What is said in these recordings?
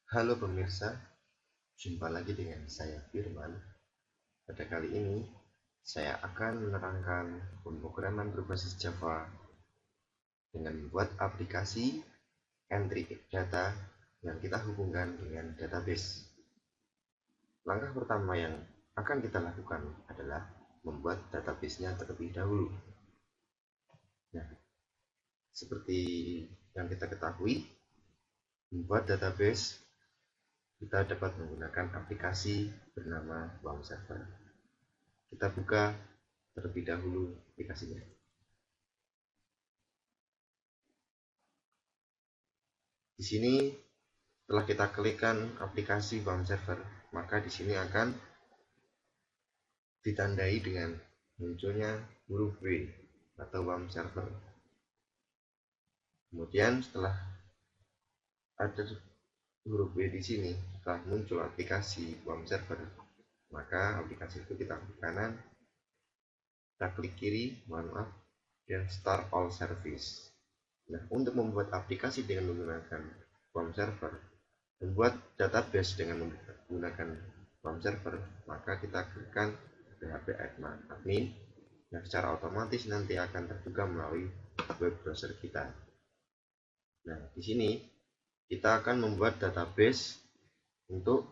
Halo pemirsa, jumpa lagi dengan saya Firman. Pada kali ini, saya akan menerangkan pemrograman berbasis Java dengan membuat aplikasi entry data yang kita hubungkan dengan database. Langkah pertama yang akan kita lakukan adalah membuat database-nya terlebih dahulu. Nah, seperti yang kita ketahui, membuat database kita dapat menggunakan aplikasi bernama WAM Server. Kita buka terlebih dahulu aplikasinya. Di sini setelah kita klikkan aplikasi WAM Server, maka di sini akan ditandai dengan munculnya huruf W atau WAM Server. Kemudian setelah ada huruf W di sini, setelah muncul aplikasi WAM Server, maka aplikasi itu kita klik kanan, kita klik kiri, mohon maaf, dan Start All Service. Nah, untuk membuat aplikasi dengan menggunakan WAM Server, membuat database dengan menggunakan WAM Server, maka kita klikkan PHP admin yang secara otomatis nanti akan terbuka melalui web browser kita. Nah, di sini kita akan membuat database untuk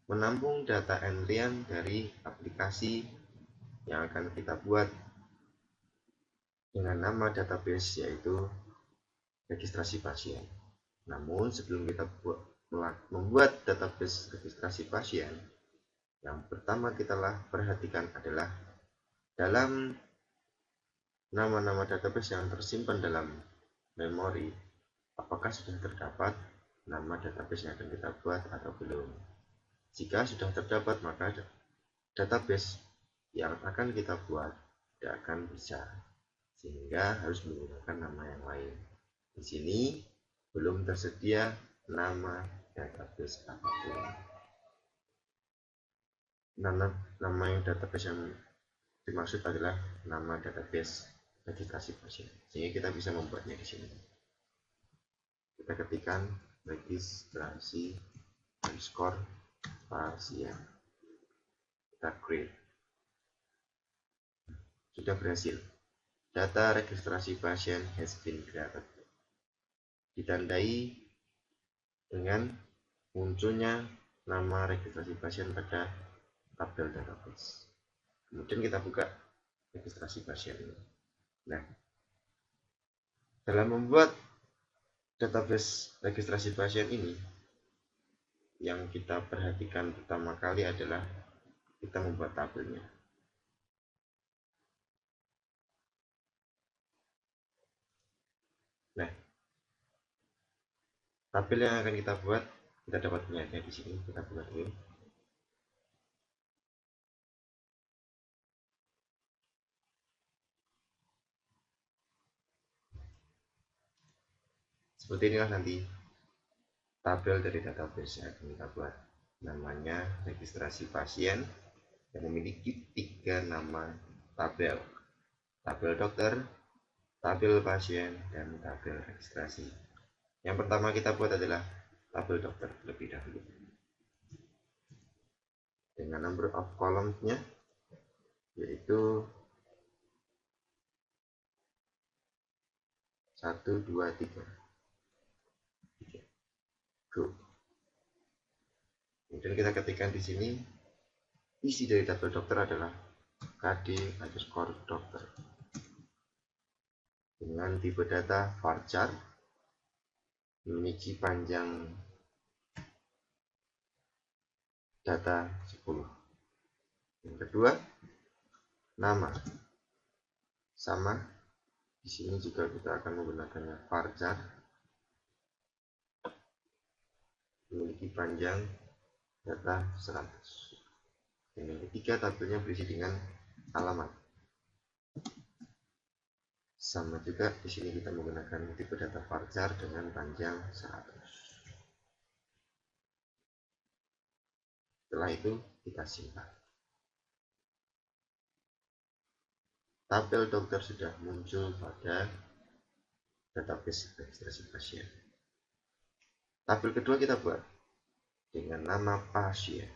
menampung data entrian dari aplikasi yang akan kita buat dengan nama database yaitu registrasi pasien. Namun sebelum kita membuat database registrasi pasien, yang pertama kita perhatikan adalah dalam nama-nama database yang tersimpan dalam memori, apakah sudah terdapat nama database yang akan kita buat atau belum. Jika sudah terdapat, maka database yang akan kita buat tidak akan bisa, sehingga harus menggunakan nama yang lain. Di sini belum tersedia nama database apapun. Nama yang database yang dimaksud adalah nama database registrasi pasien, sehingga kita bisa membuatnya di sini. Kita ketikkan registrasi underscore pasien, kita create. Sudah berhasil. Data registrasi pasien has been created. Ditandai dengan munculnya nama registrasi pasien pada tabel database. Kemudian kita buka registrasi pasien ini. Nah, dalam membuat database registrasi pasien ini, yang kita perhatikan pertama kali adalah kita membuat tabelnya. Nah, tabel yang akan kita buat, kita dapat punyanya di sini. Kita buka dulu. Seperti inilah nanti tabel dari database yang akan kita buat. Namanya registrasi pasien yang memiliki 3 nama tabel. Tabel dokter, tabel pasien, dan tabel registrasi. Yang pertama kita buat adalah tabel dokter terlebih dahulu. Dengan number of columns-nya yaitu 1, 2, 3. Go. Kemudian kita ketikkan di sini isi dari tabel dokter adalah KD_dokter dengan tipe data varchar, memiliki panjang data 10. Yang kedua, nama. Sama, di sini juga kita akan menggunakannya varchar, memiliki panjang data 100. Dan yang ketiga, tabelnya berisi dengan alamat. Sama juga di sini kita menggunakan tipe data varchar dengan panjang 100. Setelah itu kita simpan. Tabel dokter sudah muncul pada database registrasi pasien. Tabel kedua kita buat. dengan nama pasien.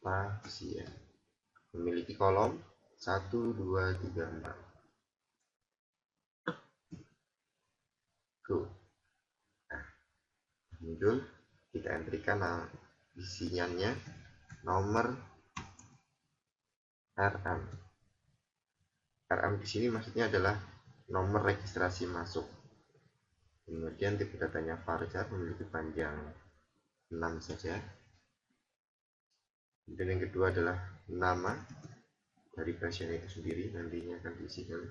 Pasien memiliki kolom 1, 2, 3, 4. Go. Nah, muncul, kita entrikan isiannya nomor RM. RM di sini maksudnya adalah nomor registrasi masuk. Kemudian tipe datanya varchar memiliki panjang 6 saja. Kemudian yang kedua adalah nama dari pasien itu sendiri, nantinya akan diisikan.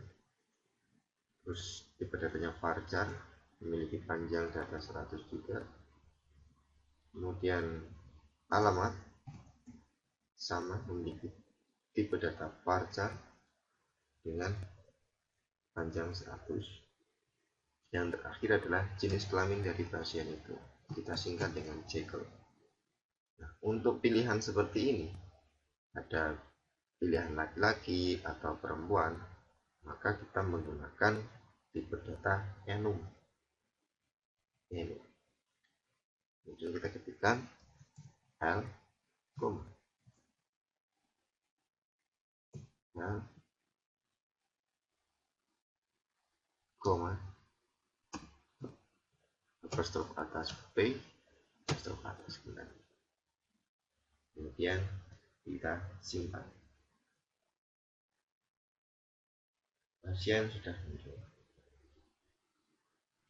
Terus tipe datanya varchar memiliki panjang data 100 juga. Kemudian alamat sama, memiliki tipe data varchar dengan panjang 100. Yang terakhir adalah jenis kelamin dari pasien itu, kita singkat dengan Jekyll. Nah, untuk pilihan seperti ini, ada pilihan laki-laki atau perempuan, maka kita menggunakan tipe data enum. Kemudian kita ketikkan L, stroke atas P, stroke atas kembali. Kemudian kita simpan. Pasien sudah muncul.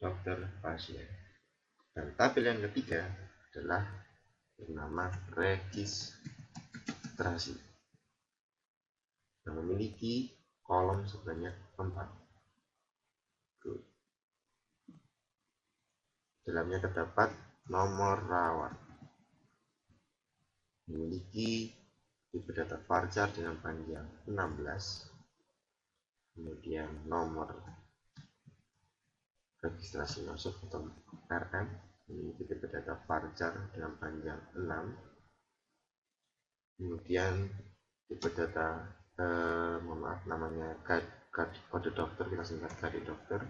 Dokter pasien. Dan tabel yang ketiga adalah bernama registrasi yang memiliki kolom sebanyak 4. Dalamnya terdapat nomor rawat, memiliki tipe data varchar dengan panjang 16. Kemudian nomor registrasi masuk atau RM memiliki tipe data varchar dengan panjang 6. Kemudian tipe data namanya kode dokter, kita singkat kode dokter,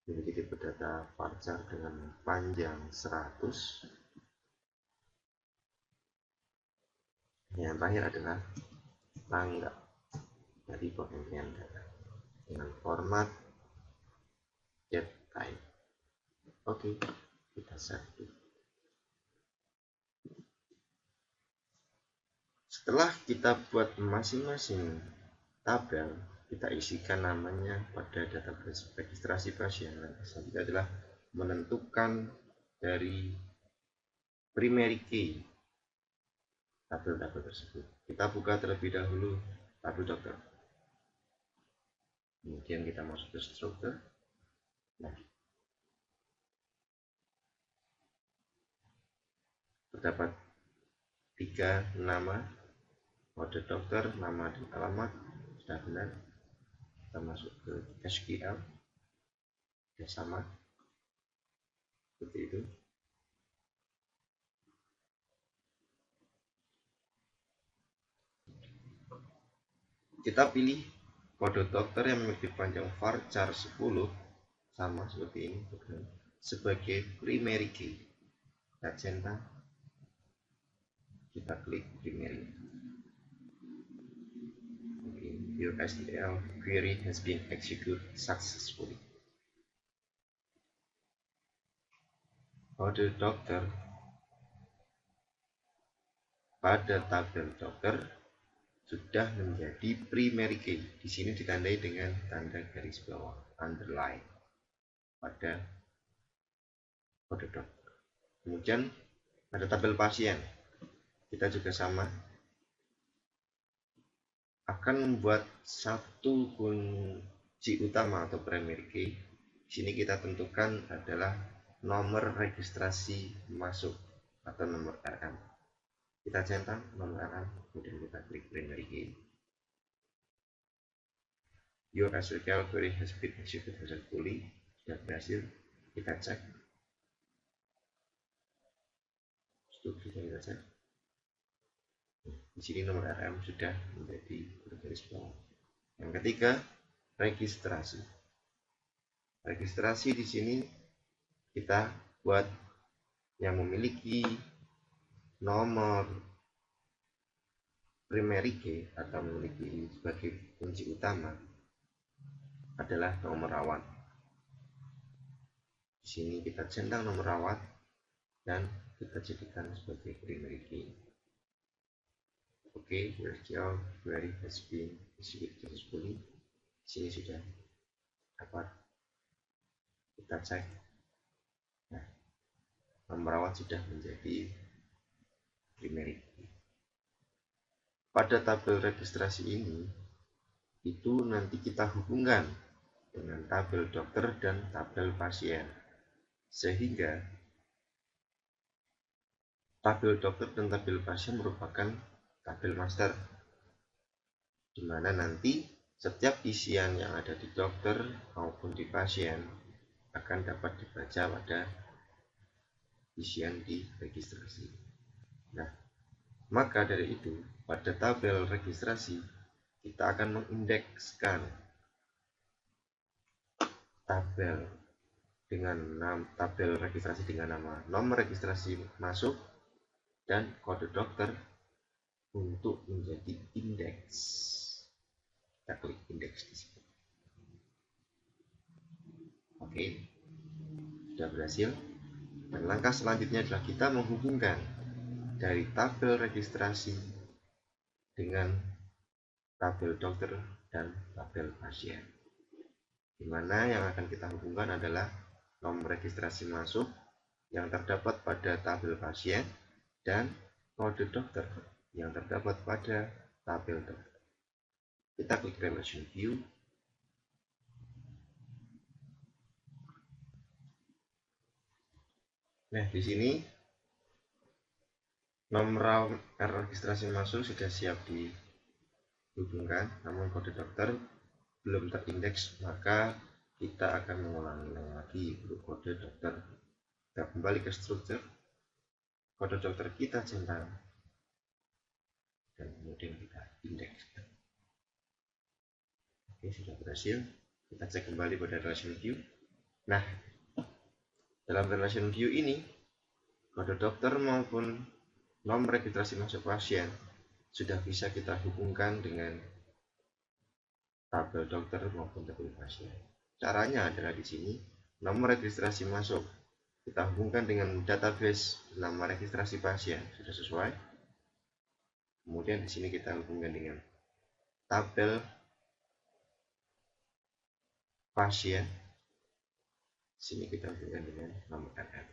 memiliki tipe data varchar dengan panjang 100. Yang terakhir adalah tanggal dari penghentian data dengan format date time. Oke, kita save. Setelah kita buat masing-masing tabel, kita isikan namanya pada database registrasi pasien. Selanjutnya adalah menentukan dari primary key tabel-tabel tersebut. Kita buka terlebih dahulu tabel dokter. Kemudian kita masuk ke struktur. Nah, terdapat 3 nama, kode dokter, nama dan alamat sudah benar. Kita masuk ke SQL, ya sama seperti itu. Kita pilih kode dokter yang memiliki panjang varchar 10, sama seperti ini, sebagai primary key. Kita centang, kita klik primary. Your SQL query has been executed successfully. Kode dokter pada tabel dokter sudah menjadi primary key. Di sini ditandai dengan tanda garis bawah, underline, pada kode dokter. Kemudian pada tabel pasien, kita juga sama, akan membuat satu kunci utama atau primary key. Di sini kita tentukan adalah nomor registrasi masuk atau nomor RM. Kita centang nomor RM, kemudian kita klik primary key. Your SQL query has been executed successfully. Sudah berhasil. Kita cek. Kita cek. Di sini nomor RM sudah menjadi garis bawah. Yang ketiga, registrasi. Registrasi di sini kita buat yang memiliki nomor primary key atau memiliki sebagai kunci utama adalah nomor rawat. Di sini kita centang nomor rawat dan kita jadikan sebagai primary key. Oke, virtual query has been executed successfully. Di sini sudah dapat kita cek. Nah, nomor rawat sudah menjadi primary key. Pada tabel registrasi ini, itu nanti kita hubungkan dengan tabel dokter dan tabel pasien. Sehingga tabel dokter dan tabel pasien merupakan tabel master, di mana nanti setiap isian yang ada di dokter maupun di pasien akan dapat dibaca pada isian di registrasi. Nah, maka dari itu, pada tabel registrasi, kita akan mengindekskan tabel registrasi dengan nama nomor registrasi masuk dan kode dokter untuk menjadi indeks. Kita klik indeks di sini. Oke, sudah berhasil. Dan langkah selanjutnya adalah kita menghubungkan dari tabel registrasi dengan tabel dokter dan tabel pasien, di mana yang akan kita hubungkan adalah nomor registrasi masuk yang terdapat pada tabel pasien dan kode dokter yang terdapat pada tabel dokter. Kita klik relation view. Nah, di sini nomor registrasi masuk sudah siap dihubungkan, namun kode dokter belum terindeks, maka kita akan mengulangi lagi kode dokter. Kita kembali ke struktur, kode dokter kita centang, dan kemudian kita indeks. Oke, sudah berhasil. Kita cek kembali pada relation view. Nah, dalam relation view ini, kode dokter maupun nomor registrasi masuk pasien sudah bisa kita hubungkan dengan tabel dokter maupun tabel pasien. Caranya adalah di sini, nomor registrasi masuk kita hubungkan dengan database nama registrasi pasien, sudah sesuai. Kemudian di sini kita hubungkan dengan tabel pasien. Di sini kita hubungkan dengan nomor RR.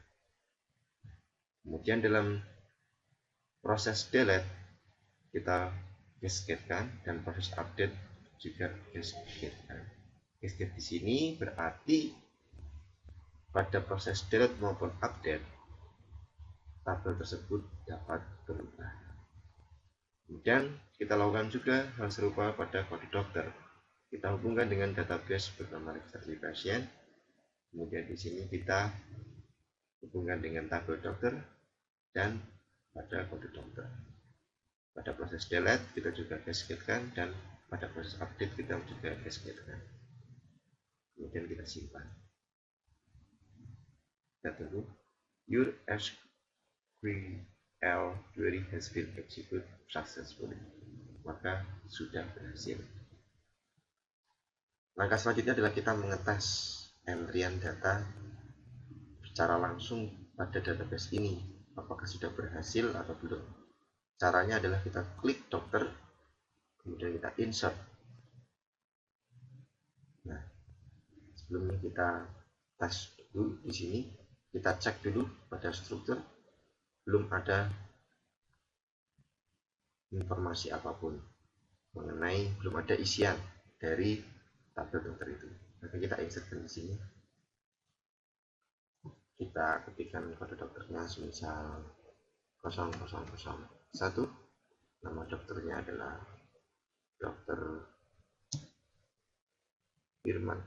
Kemudian dalam proses delete kita cascadekan dan proses update juga cascadekan. Cascade di sini berarti pada proses delete maupun update tabel tersebut dapat berubah. Kemudian kita lakukan juga hal serupa pada kode dokter. Kita hubungkan dengan database bernama registrasi pasien. Kemudian di sini kita hubungkan dengan tabel dokter dan pada kode dokter. Pada proses delete kita juga cascadekan dan pada proses update kita juga cascadekan. Kemudian kita simpan. Kita tunggu. Your SQL query has been executed successfully. Maka sudah berhasil. Langkah selanjutnya adalah kita mengetes entrian data secara langsung pada database ini, apakah sudah berhasil atau belum. Caranya adalah kita klik dokter, kemudian kita insert. Nah, sebelumnya kita tes dulu di sini, kita cek dulu pada struktur, belum ada informasi apapun mengenai, belum ada isian dari tabel dokter itu. Maka kita insertkan di sini. Kita ketikkan kode dokternya semisal 0001, nama dokternya adalah Dokter Firman,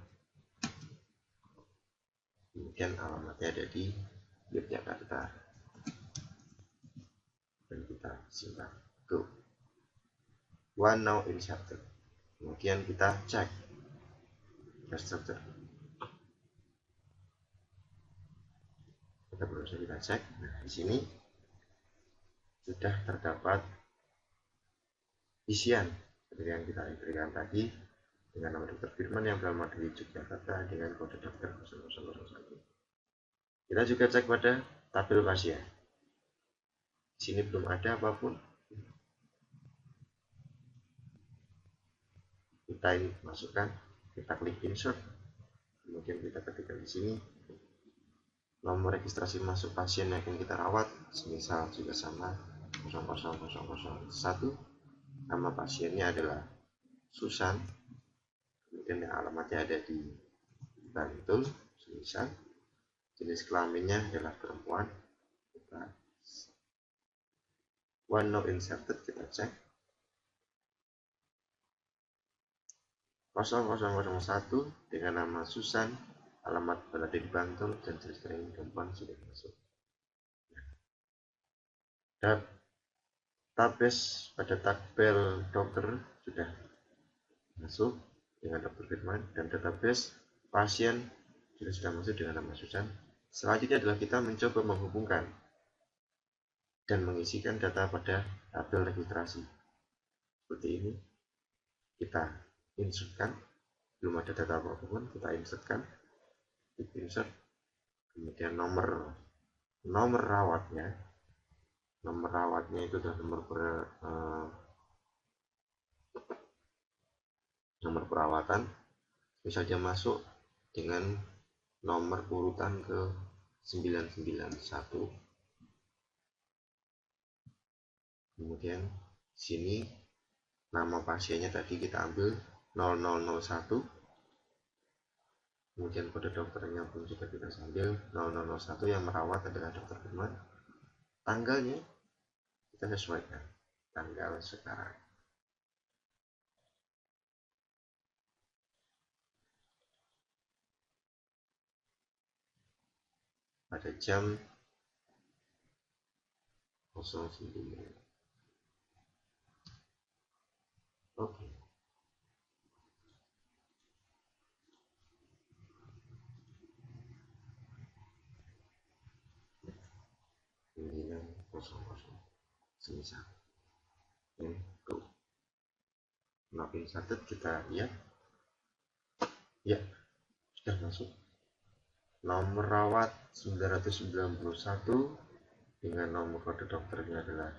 kemudian alamatnya ada di Yogyakarta, dan kita simpan. Go. One now inserted. Kemudian kita cek struktur. Kita perlu kita cek. Nah, di sini sudah terdapat isian seperti yang kita berikan tadi dengan nama Dr. Firman yang beralamat di Yogyakarta dengan kode dokter 0001. Kita juga cek pada tabel pasien. Di sini belum ada apapun. Kita masukkan, kita klik insert, kemudian kita ketikkan di sini nomor registrasi masuk pasien yang akan kita rawat, semisal juga sama 00001. Nama pasiennya adalah Susan, kemudian alamatnya ada di Bantul, semisal jenis kelaminnya adalah perempuan. Kita one not inserted, kita cek 0001 dengan nama Susan, alamat berada di Bantul, dan jenis kelamin perempuan sudah masuk. Database pada tabel dokter sudah masuk dengan Dr. Firman, dan database pasien juga sudah masuk dengan nama Susan. Selanjutnya adalah kita mencoba menghubungkan dan mengisikan data pada tabel registrasi. Seperti ini, kita insertkan, belum ada data apapun, kita insertkan, insert, kemudian nomor rawatnya itu adalah nomor perawatan, misalnya masuk dengan nomor urutan ke 991. Kemudian sini nama pasiennya tadi kita ambil 0001. Kemudian kode dokternya pun juga kita ambil 0001, yang merawat adalah Dr. Firman. Tanggalnya kita sesuaikan, tanggal sekarang. Pada jam 09. Oke. Ini 00 semisal. Go. Login started, kita lihat. Ya, sudah masuk. Nomor rawat 991 dengan nomor kode dokternya adalah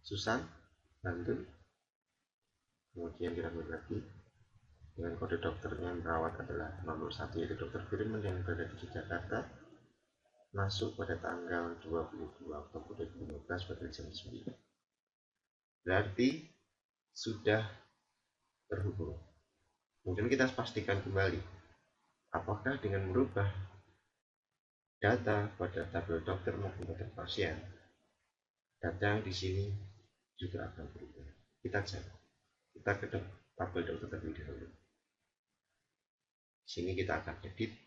Susan, Bantul. Kemudian kita klik lagi dengan kode dokternya yang merawat adalah nomor 1, yaitu Dr. Firman yang berada di Jakarta, masuk pada tanggal 22 Oktober 2015 pada jam 9. Berarti sudah terhubung. Kemudian kita pastikan kembali apakah dengan merubah data pada tabel dokter maupun pada pasien, data yang di sini juga akan berubah. Kita cek, kita ke tabel dokter terlebih dahulu. Di sini kita akan edit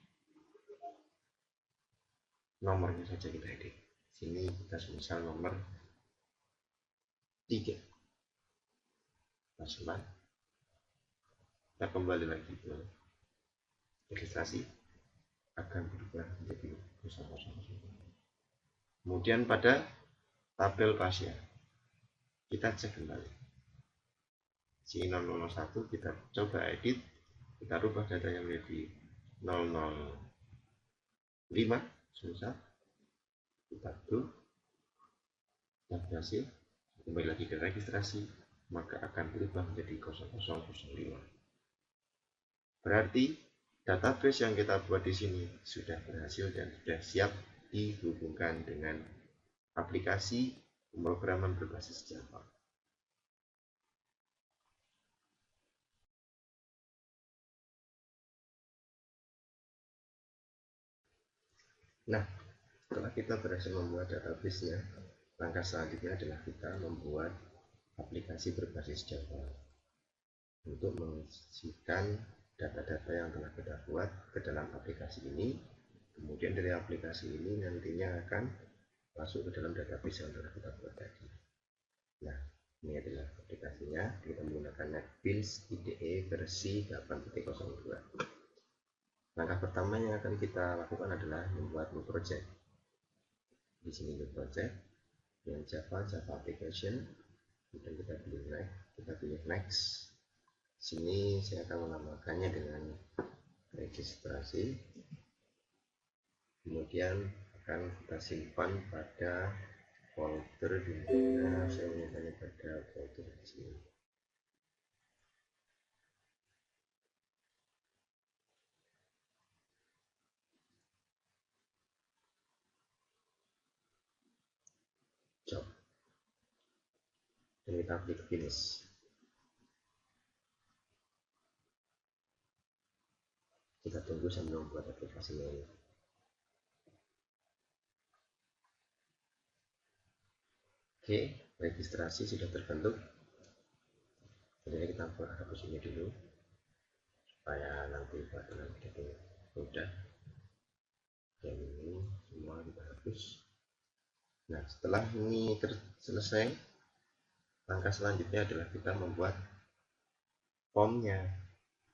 nomornya saja, kita edit. Di sini kita semisal nomor 3. Kita kita kembali lagi ke registrasi, akan berubah menjadi 000. Kemudian pada tabel pasien kita cek kembali si 001, kita coba edit, kita rubah datanya menjadi 005, susah, kita tuh dan berhasil. Kembali lagi ke registrasi, maka akan berubah menjadi 0005. Berarti database yang kita buat di sini sudah berhasil dan sudah siap dihubungkan dengan aplikasi pemrograman berbasis Java. Nah, setelah kita berhasil membuat database-nya, langkah selanjutnya adalah kita membuat aplikasi berbasis Java untuk mengisikan data-data yang telah kita buat ke dalam aplikasi ini. Kemudian dari aplikasi ini nantinya akan masuk ke dalam database yang telah kita buat tadi. Nah, ini adalah aplikasinya. Kita menggunakan NetBeans IDE versi 8.02. Langkah pertama yang akan kita lakukan adalah membuat new project. Di sini new project dengan Java application, kemudian kita pilih next. Sini saya akan menambahkannya dengan registrasi, kemudian akan kita simpan pada folder di mana saya menyimpannya pada folder di sini. Job. Dan kita klik finish. Kita tunggu sambil membuat aplikasinya ini. Oke, registrasi sudah terbentuk. Jadi kita hapus ini dulu supaya nanti pada kita mudah. Yang ini semua kita hapus. Nah, setelah ini selesai, langkah selanjutnya adalah kita membuat formnya.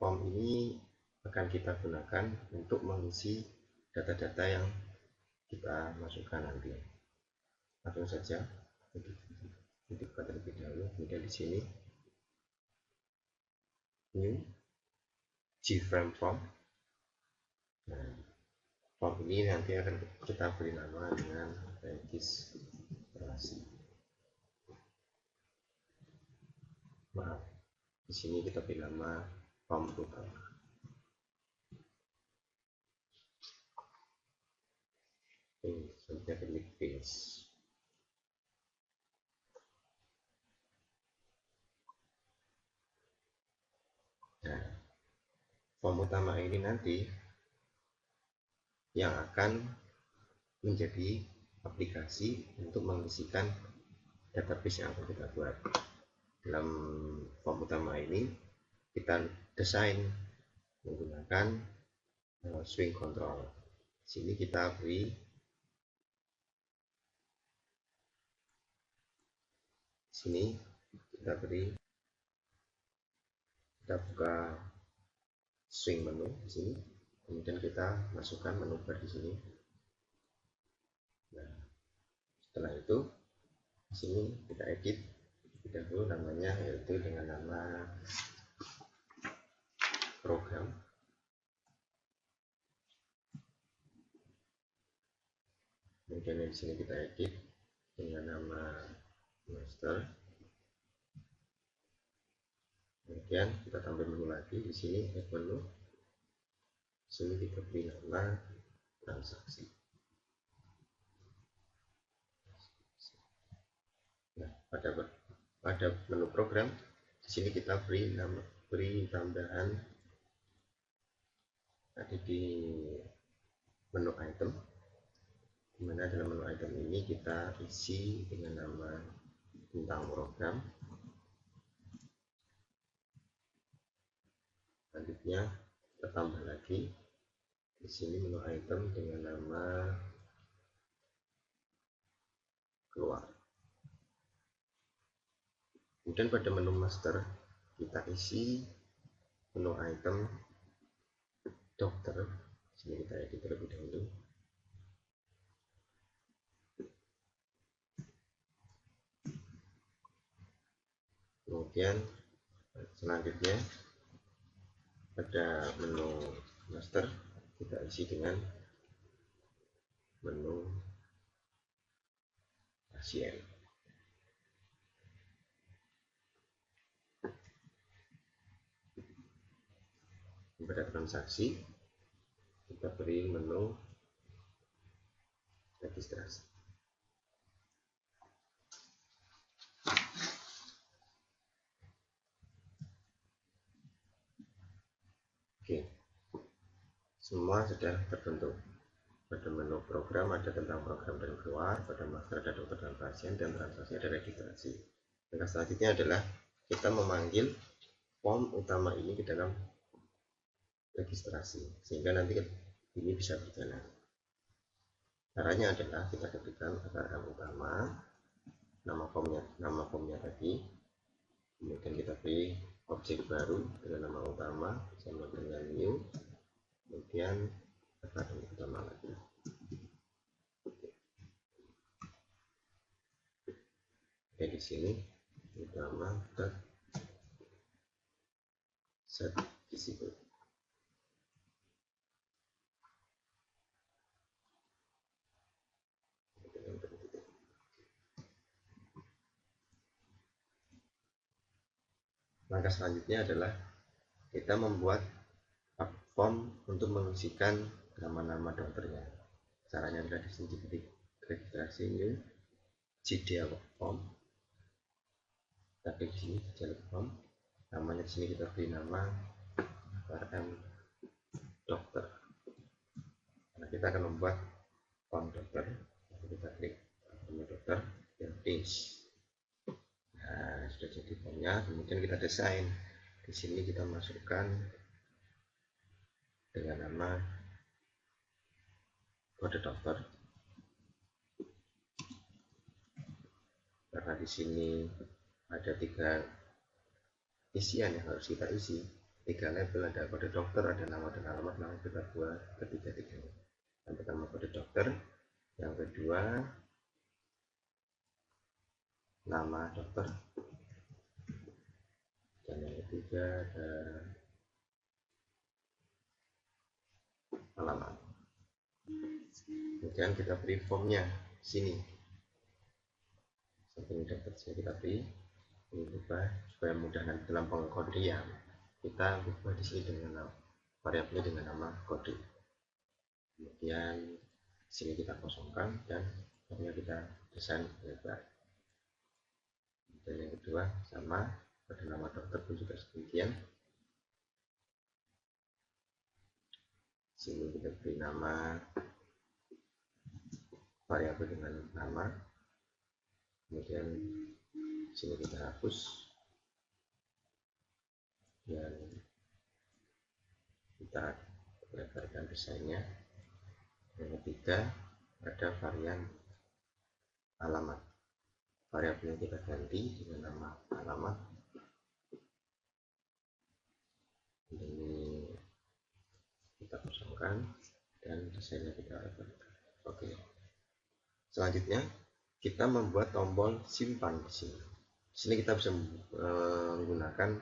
Form ini akan kita gunakan untuk mengisi data-data yang kita masukkan nanti. Langsung saja dibuka terlebih dahulu, kemudian di sini new gframe form. Nah, form ini nanti akan kita beri nama dengan registrasi. Maaf, di sini kita beri nama form utama. Selanjutnya klik finish. Nah, form utama ini nanti yang akan menjadi aplikasi untuk mengisikan database yang akan kita buat. Dalam form utama ini kita desain menggunakan swing control. Sini kita beri kita buka swing menu di sini, kemudian kita masukkan menu bar di sini. Nah, setelah itu di sini kita edit dahulu namanya, yaitu dengan nama program. Kemudian di sini kita edit dengan nama master. Kemudian kita tambah menu lagi di sini, add menu. Di sini kita beri nama transaksi. Nah, pada menu program di sini kita beri tambahan tadi di menu item, dimana dalam menu item ini kita isi dengan nama tentang program. Selanjutnya kita tambah lagi di sini menu item dengan nama keluar. Kemudian pada menu master kita isi menu item dokter. Sini kita edit terlebih dahulu. Kemudian selanjutnya pada menu master kita isi dengan menu pasien. Pada transaksi kita beri menu registrasi. Oke, semua sudah terbentuk. Pada menu program ada tentang program dan keluar, pada master ada dokter dan pasien, dan transaksi ada registrasi. Langkah selanjutnya adalah kita memanggil form utama ini ke dalam registrasi, sehingga nanti ini bisa berjalan. Caranya adalah kita ketikkan URL utama, nama formnya tadi, kemudian kita beri objek baru dengan nama utama sama dengan new, kemudian akademi utama lagi. Oke, di sini utama dot set visible. Langkah selanjutnya adalah kita membuat form untuk mengisikan nama-nama dokternya. Caranya adalah di sini ketik registrasi new JDL form. Kita klik di sini JDL form. Namanya di sini kita beri nama RM dokter. Nah, kita akan membuat form dokter. Kita klik form dokter dan finish. Nah, sudah jadi formnya. Kemudian kita desain. Di sini kita masukkan dengan nama kode dokter. Karena di sini ada 3 isian yang harus kita isi, 3 label, ada kode dokter, ada nama dan alamat. Nah, kita buat ketiga-tiganya. Yang pertama kode dokter, yang kedua nama dokter, dan yang ketiga ada alamat. Kemudian kita beri formnya sini. Samping dokter sini kita beri, ini ubah supaya mudah nanti dalam pengkodian. Kita ubah di sini dengan variabelnya dengan nama kode. Kemudian sini kita kosongkan dan formnya kita desain lebar. Dan yang kedua sama, pada nama dokter pun juga demikian. Sini kita beri nama variabel dengan nama. Kemudian sini kita hapus dan kita lebarkan desainnya. Yang ketiga ada varian alamat. Variabelnya kita ganti dengan nama alamat. Ini kita kosongkan dan desainnya kita lebarkan. Oke. Selanjutnya kita membuat tombol simpan di sini. Di sini kita bisa menggunakan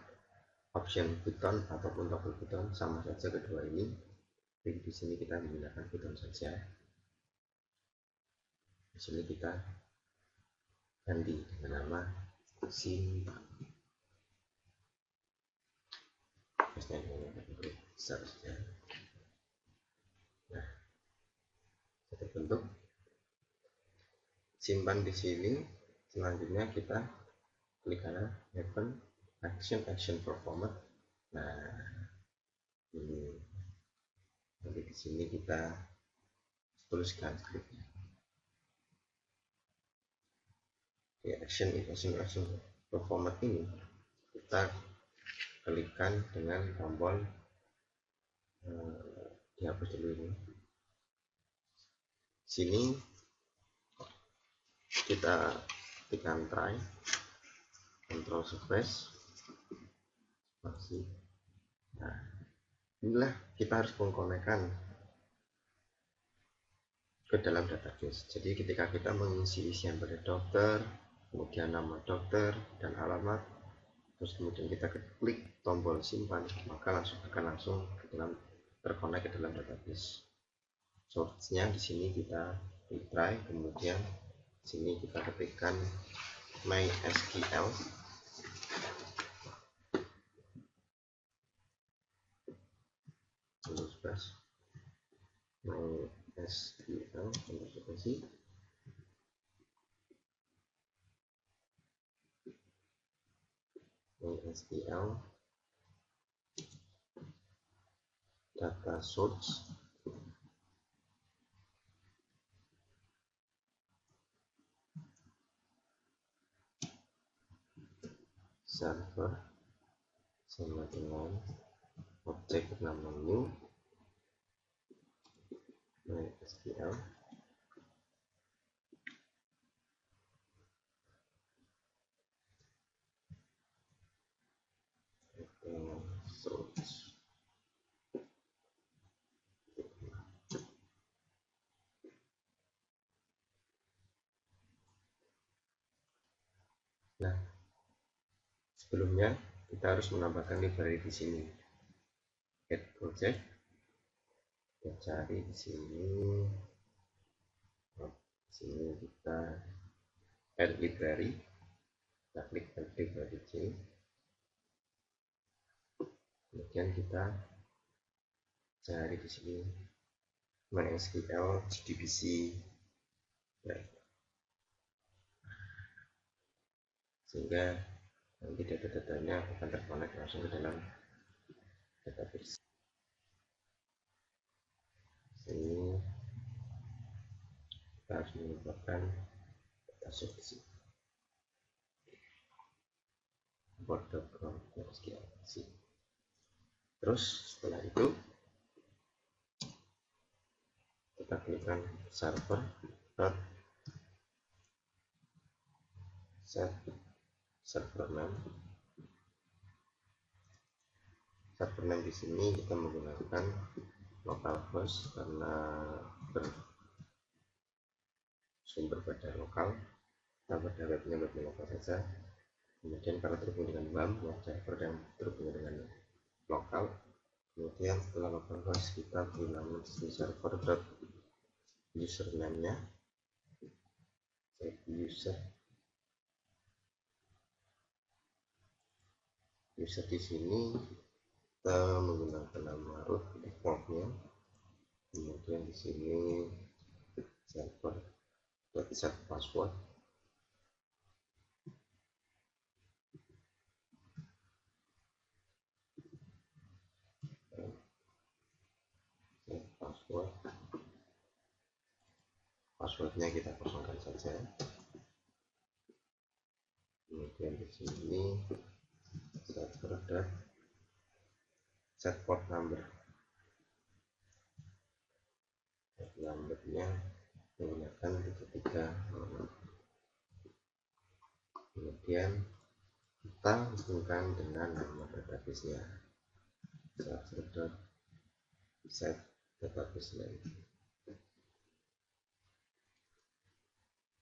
option button ataupun tombol button, sama saja kedua ini. Jadi di sini kita menggunakan button saja. Di sini kita ganti dengan nama simpan. Besar saja. Nah, sudah terbentuk. Simpan di sini. Selanjutnya kita klik kanan event action performed. Nah, ini nanti di sini kita tuliskan scriptnya. Ya, action performed ini kita klikkan dengan tombol dihapus dulu ini. Sini kita tekan try, control space, masih. Nah, inilah kita harus mengkonekkan ke dalam database. Jadi ketika kita mengisi isian pada dokter, kemudian nama dokter dan alamat, terus kemudian kita klik tombol simpan, maka akan langsung ke dalam terkonek ke dalam database. Source-nya di sini kita klik try, kemudian sini kita ketikkan MySQL. MySQL MySQL data source server sama dengan objek bernama new MySQL source. Nah, sebelumnya kita harus menambahkan library di sini. Add project, kita cari di sini. Di sini kita add library, kita klik add library di sini. Kemudian kita cari di sini MySQL JDBC, ya, sehingga nanti data-datanya akan terkonek langsung ke dalam database. Sini kita harus menambahkan data source di sini. Import.SQL. Terus setelah itu kita klikkan server set server name. Server name di sini kita menggunakan localhost karena bersumber pada lokal. Kita pada webnya lokal saja. Kemudian kalau terhubung dengan WAM, web server yang terhubung dengan lokal. Kemudian setelah localhost kita beri nama server username-nya user di sini kita menggunakan nama root defaultnya. Kemudian di sini server set password. Passwordnya kita kosongkan saja. Kemudian di sini server set port number. Numbernya menggunakan 33. Kemudian kita hubungkan dengan nama database-nya. Server set database name.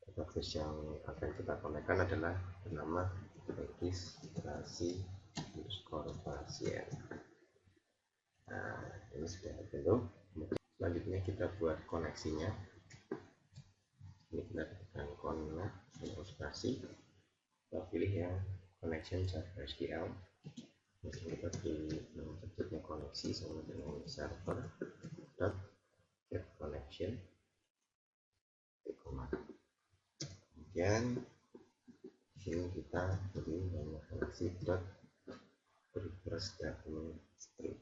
Database yang akan kita konekkan adalah bernama registrasi_pasien. Nah, ini sudah terbentuk. Selanjutnya kita buat koneksinya. Ini kita tekan connect registrasi. Kita pilih yang connection server SQL. Kita pilih nama subjeknya koneksi sama dengan server get connection. Kemudian sini kita beri nama koneksi reverse statement string.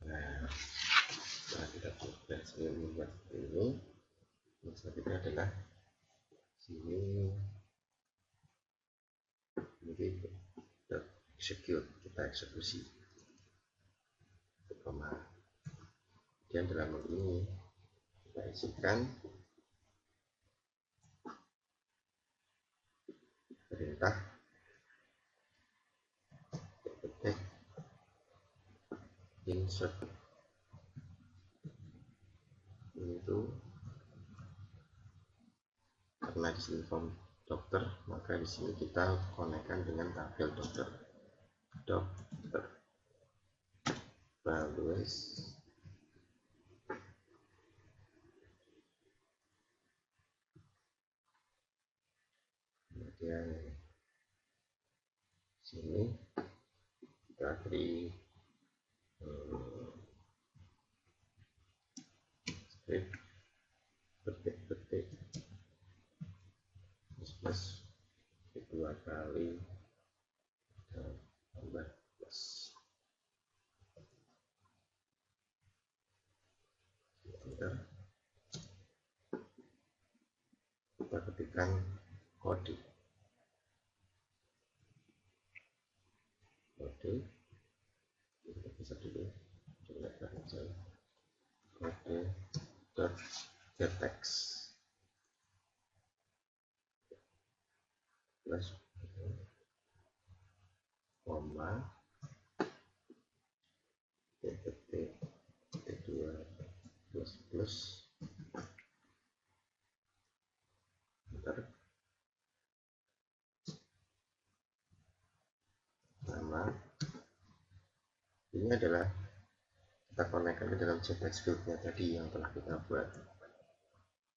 Nah, setelah kita berhasil membuat ini, selanjutnya adalah sini ini execute, kita eksekusi. Kemudian dalam ini kita isikan perintah insert itu karena di sini form dokter, maka di sini kita konekkan dengan tabel dokter values. Kemudian sini kita beri script petik plus kedua kali tambah plus. Kita ketikkan kode kita bisa dulu coba saja kode .getText plus koma tpt kedua plus Ini adalah kita konekkan ke dalam getText field-nya tadi yang telah kita buat.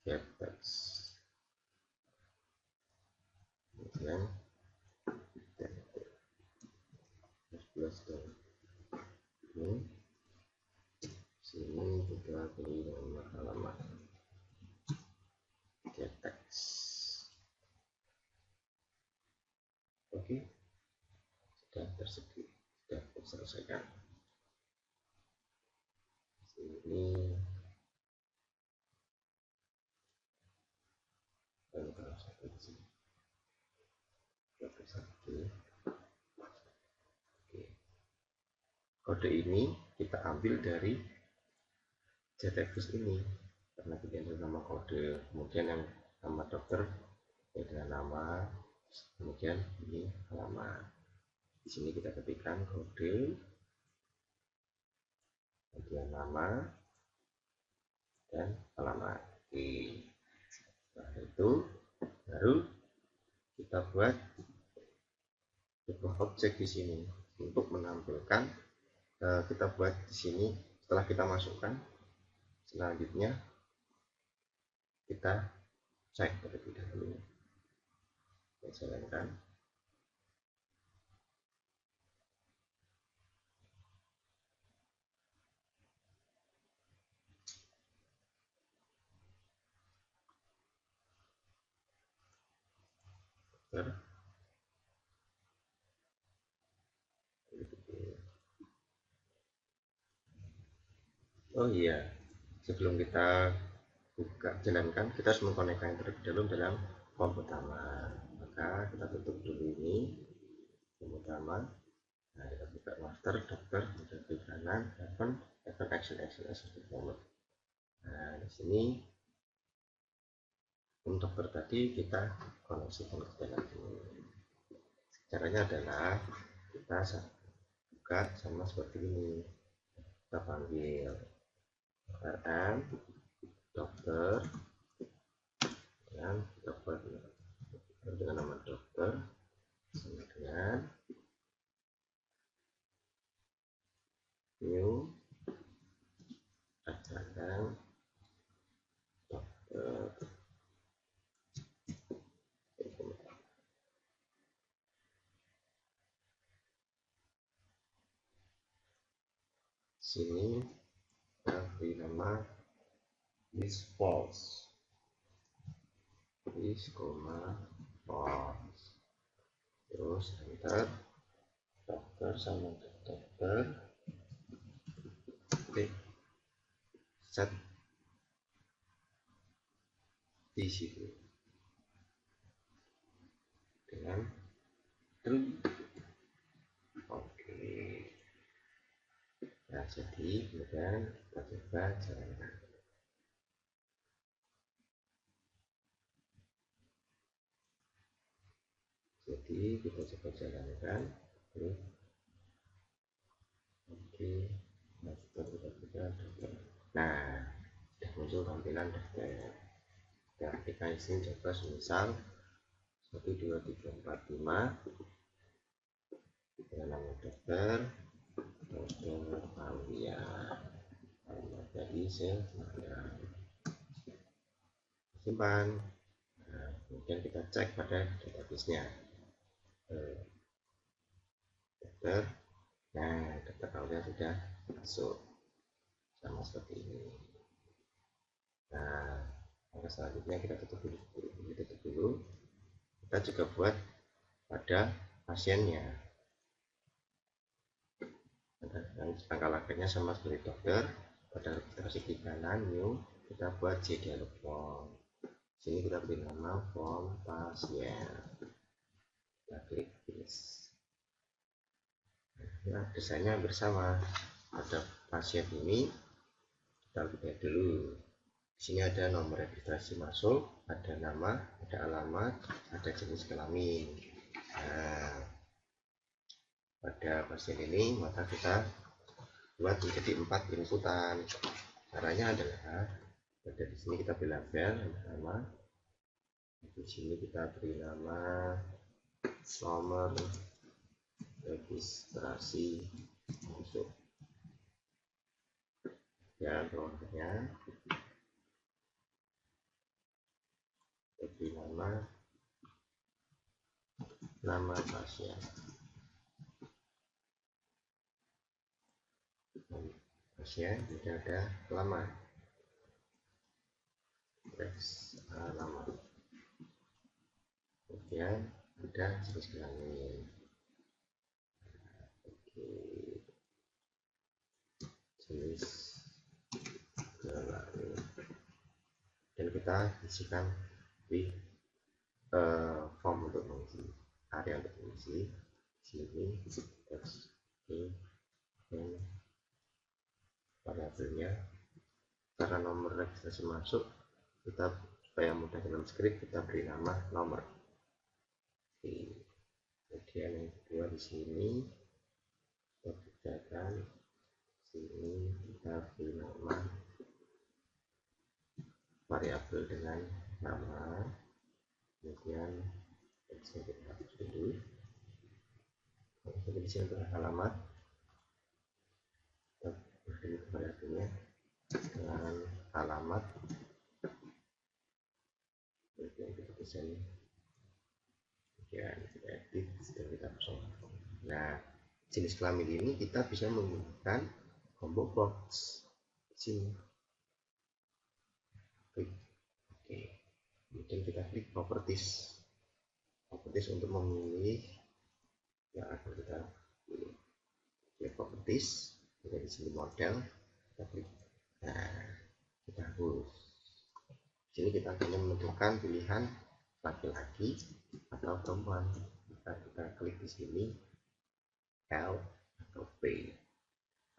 getText, kemudian plus ini sini kita beri nama halaman getText. Oke, sudah terselesaikan. Sini dan kalau satu di sini satu. Oke, kode ini kita ambil dari getText ini karena kita ada nama kode, kemudian yang nama dokter dengan nama, kemudian ini halaman. Di sini kita ketikkan kode, kemudian nama dan halaman. Oke, setelah itu baru kita buat sebuah objek di sini untuk menampilkan. Kita buat di sini setelah kita masukkan, selanjutnya kita cek terlebih dahulu. Kita jalankan. Oh iya, sebelum kita buka jalankan, kita harus mengkonekkan terlebih dahulu dalam form pertama. Maka kita tutup dulu ini form pertama. Nah, kita buka master, dokter, kemudian klik kanan, event action. Nah, di sini untuk dokter tadi kita koneksikan ke dalam ini. Caranya adalah kita buka sama seperti ini. Kita panggil RN dokter dan dokter dengan nama dokter sama dengan new katakan dokter. Sini kita beri nama is false, is false, terus enter dokter sama dokter, klik set di situ dengan true. Oke, nah jadi kemudian kita coba jalankan. Jadi kita coba jalankan. Oke, nah sudah muncul tampilan daftar. Kita ketikkan isi coba misal 1 2 3 4 5 dengan nama dokter Aulia dari simpan. Nah, kemudian kita cek pada database-nya dokter. Nah, dokter Aulia sudah masuk sama seperti ini. Nah, maka selanjutnya kita tutup dulu. Kita juga buat pada pasiennya. Angka lagernya sama seperti dokter. Pada registrasi klik kanan new, kita buat J dialog form. Sini kita beri nama form pasien. Kita klik yes. Nah, desainnya bersama. Pada pasien ini kita lihat dulu. Di sini ada nomor registrasi masuk, ada nama, ada alamat, ada jenis kelamin. Nah, pada pasien ini maka kita buat menjadi 4 inputan. Caranya adalah pada di sini kita beri label nama, di sini kita beri nama nomor registrasi masuk. ya ordernya beri nama pasien. Pasien tidak ada alamat, nama, kemudian ada jenis kelamin. Jenis kelamin, dan kita isikan di form untuk mengisi, area untuk mengisi sini teks dan variabelnya. Karena nomor registrasi masuk, kita supaya mudah dalam script kita beri nama nomor. Kemudian yang kedua di sini kita kerjakan, sini kita beri nama variabel dengan nama, kemudian kita hapus dulu. Jadi di sini adalah alamat, kita beri variabelnya dengan alamat, kemudian kita desain, kemudian kita edit dan kita pasang. Nah, jenis kelamin ini kita bisa menggunakan combo box di sini. Klik, oke, kemudian kita klik properties untuk memilih yang akan kita pilih. Klik properties, kita di sini model, kita klik. Nah, kita hapus. Di sini kita akan menentukan pilihan laki-laki atau perempuan. Kita klik di sini L atau P.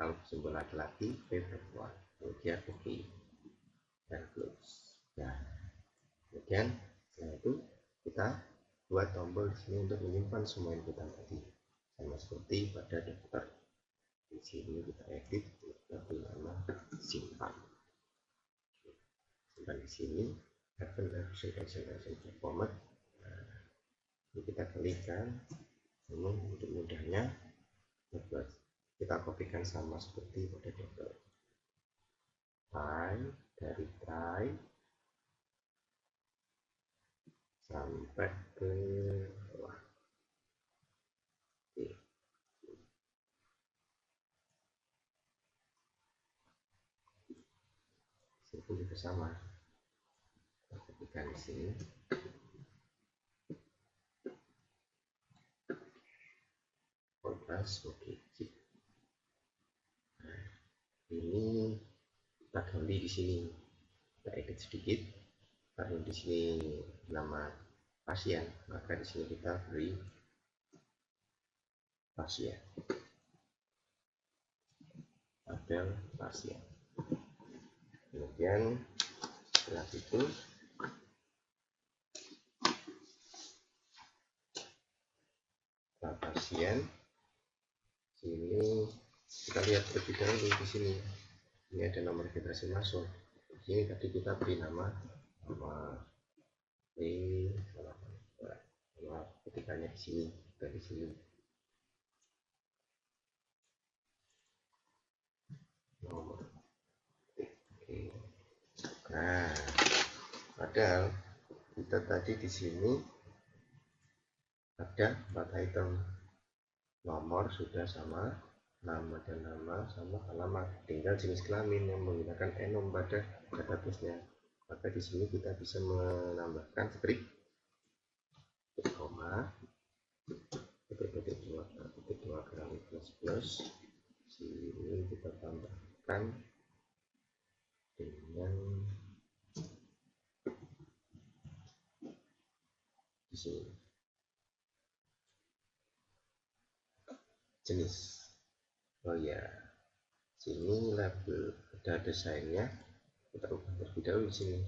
L simbol laki-laki, P perempuan. Kemudian OK dan close. Nah, kemudian setelah itu kita buat tombol di sini untuk menyimpan semua inputan tadi, sama seperti pada daftar. Di sini kita edit, kita beri nama simpan. Simpan di sini action format. Nah, ini kita klikkan. Namun untuk mudahnya kita kopikan sama seperti pada daftar. Dari try sampai ke bawah. Itu juga sama. Kita kopikan di sini. Kontras, oke. Nah, ini kita ganti di sini. Kita edit sedikit. Karena di sini nama pasien, maka di sini kita beri pasien. Tabel pasien. Kemudian setelah itu pasien, sini kita lihat terlebih dahulu di sini. Ini ada nomor registrasi masuk. Di sini tadi kita beri nama ketikannya di sini, dari sini. Nomor. Oke. Nah, padahal kita tadi di sini ada 4 item. Nomor sudah sama, nama dan nama sama alamat, tinggal jenis kelamin yang menggunakan enom pada database-nya. Maka di sini kita bisa menambahkan script koma dua kali plus sini kita tambahkan dengan di sini jenis. Oh ya, sini label ada desainnya, kita ubah terlebih dahulu di sini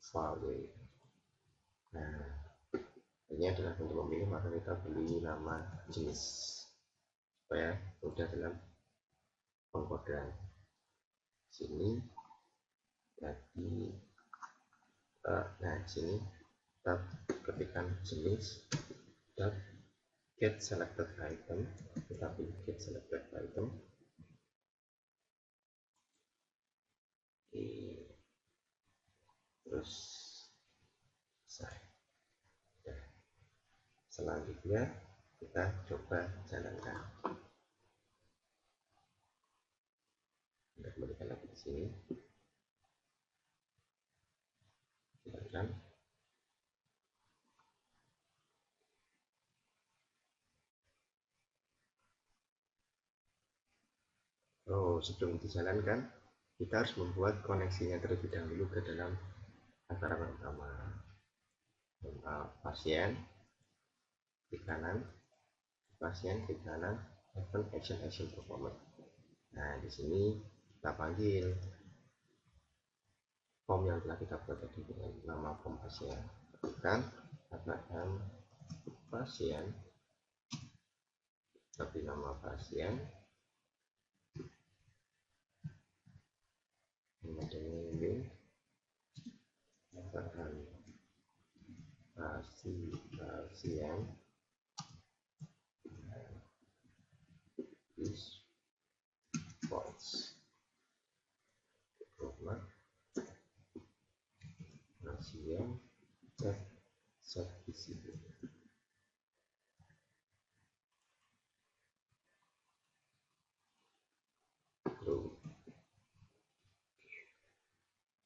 file. Nah, ini adalah untuk memilih, maka kita beri nama jenis supaya mudah dalam pengkodean. Sini tadi nah sini kita ketikkan jenis get selected item, kita pilih get selected item. Selanjutnya kita coba jalankan. Kita kembalikan lagi di sini. Jalankan. Oh, sebelum dijalankan, kita harus membuat koneksinya terlebih dahulu ke dalam antara pertama pasien di kanan, klik kanan, open action performer. Nah, di sini kita panggil form yang telah kita buat tadi dengan nama form pasien. Tekan katakan pasien, tapi nama pasien ini katakan pasien is false. Pasien set di sini.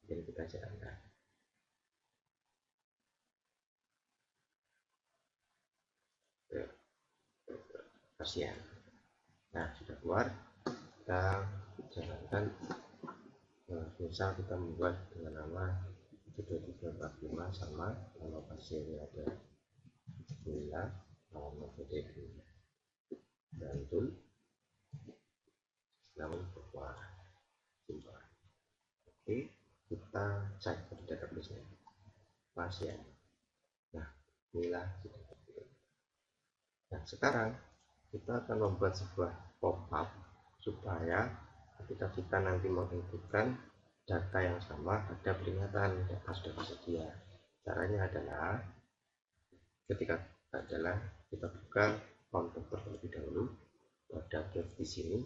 Dan kita jalankan. Pasien. Nah, sudah keluar. Kita jalankan. Misal kita membuat dengan nama 2345 sama nama pasiennya ada Mila, nama PDB Bantul, namun bahwa simpan. Oke, kita cek di database-nya pasien. Nah, Mila sudah terpilih. Nah, sekarang kita akan membuat sebuah pop-up supaya ketika kita nanti menginputkan data yang sama ada peringatan data sudah tersedia. Caranya adalah ketika kita buka konten terlebih dahulu pada get di sini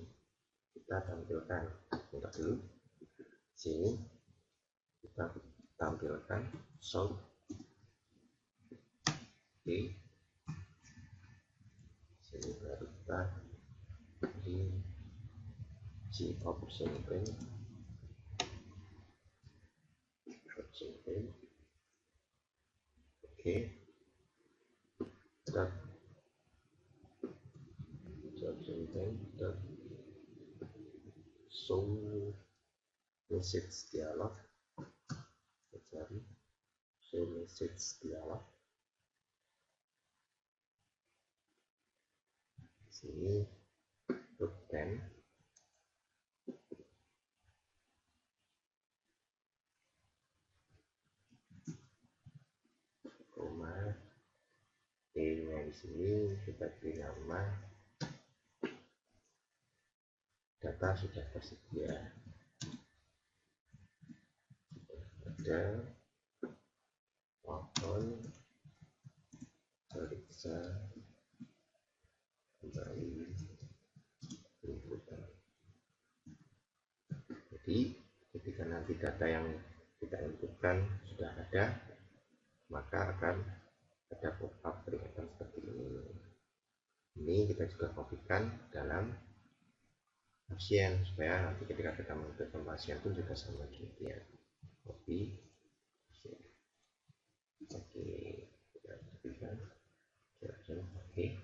kita tampilkan buka dulu sini kita tampilkan show di sini baru kita di si option pen oke dan option pen dan show message dialog cari show message dialog sini pen koma nya di sini kita beri nama data sudah tersedia ada mohon periksa kembali inputan. Jadi ketika nanti data yang kita inputkan sudah ada, maka akan ada pop-up peringatan seperti ini. Ini kita juga kopikan dalam pasien supaya nanti ketika kita menginputkan pasien pun juga sama demikian. Copy. Oke, kita kopikan. Oke.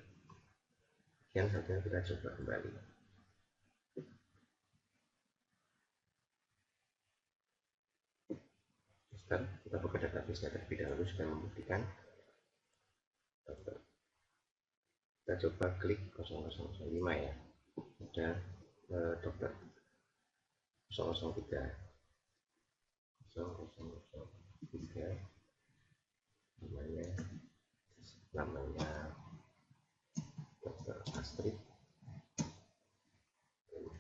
Sekian saja, kita coba kembali. Sekarang kita buka database-nya terlebih dahulu supaya membuktikan. Kita coba klik 0005 ya. Ada dokter 003 namanya dokter Astrid.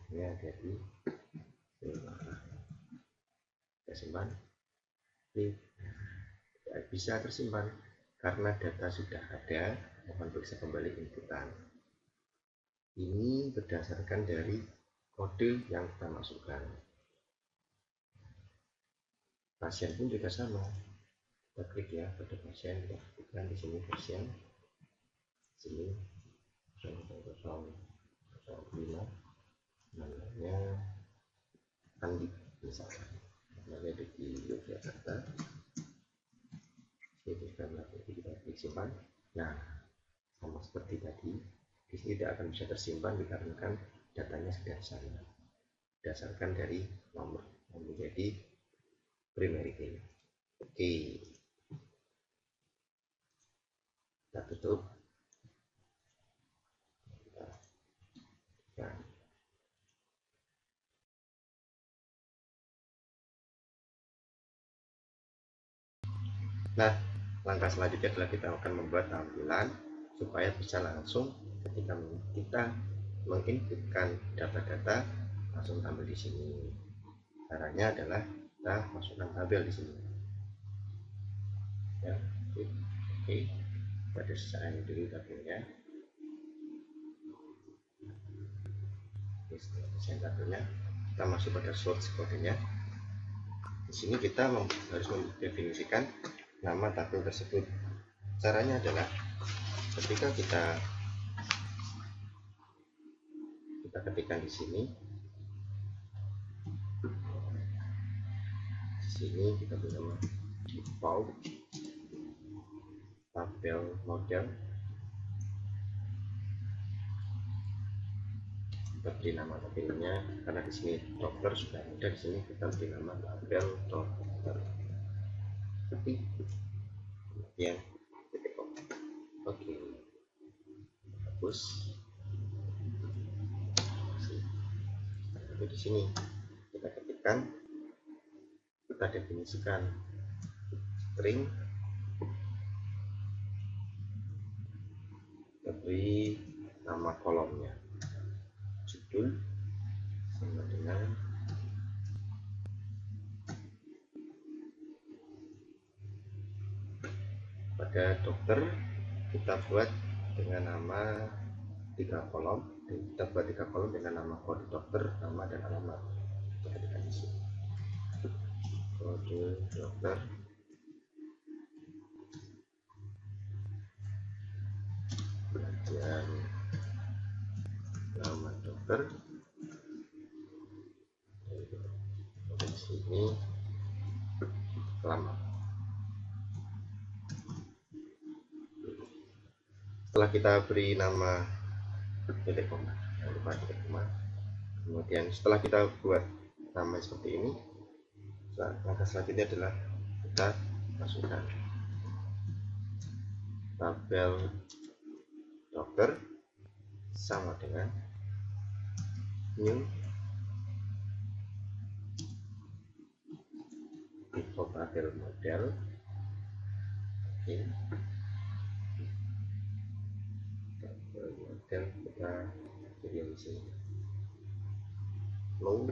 Ini ada di kita simpan. Bisa tersimpan karena data sudah ada. Mohon periksa kembali inputan. Ini berdasarkan dari kode yang kita masukkan. Pasien pun juga sama. Kita klik ya pada pasien, kita bukan di sini pasien. Sini 0,005 namanya Andi misalnya, namanya di Yogyakarta. Jadi karena kita klik simpan. Nah, sama seperti tadi, di sini tidak akan bisa tersimpan dikarenakan datanya sudah sama, berdasarkan dari nomor yang menjadi primary key. Oke, kita tutup. Nah, langkah selanjutnya adalah kita akan membuat tampilan supaya bisa langsung ketika kita menginputkan data-data langsung tampil di sini. Caranya adalah kita masukkan tabel di sini. Ya, oke. Pada saat ini dulu tabelnya. Setelah desain tabelnya, kita masuk pada source kodenya. Di sini kita harus mendefinisikan nama tabel tersebut. Caranya adalah ketika kita ketikkan di sini kita bisa default tabel model, kita beri nama tabelnya karena di sini dokter sudah ada, di sini kita beri nama tabel dokter. Kemudian oke, hapus. Di sini kita ketikkan, kita definisikan string, kita beri nama kolomnya judul sama dengan pada dokter kita buat dengan nama 3 kolom, dan kita buat 3 kolom dengan nama kode dokter, nama dan alamat. Kita ketikkan di sini kode dokter, kemudian nama dokter, di sini alamat. Setelah kita beri nama titik koma, jangan lupa titik koma. Kemudian setelah kita buat nama seperti ini, langkah selanjutnya adalah kita masukkan tabel dokter sama dengan new default tabel model. Oke, tabel model kita pilih di sini low,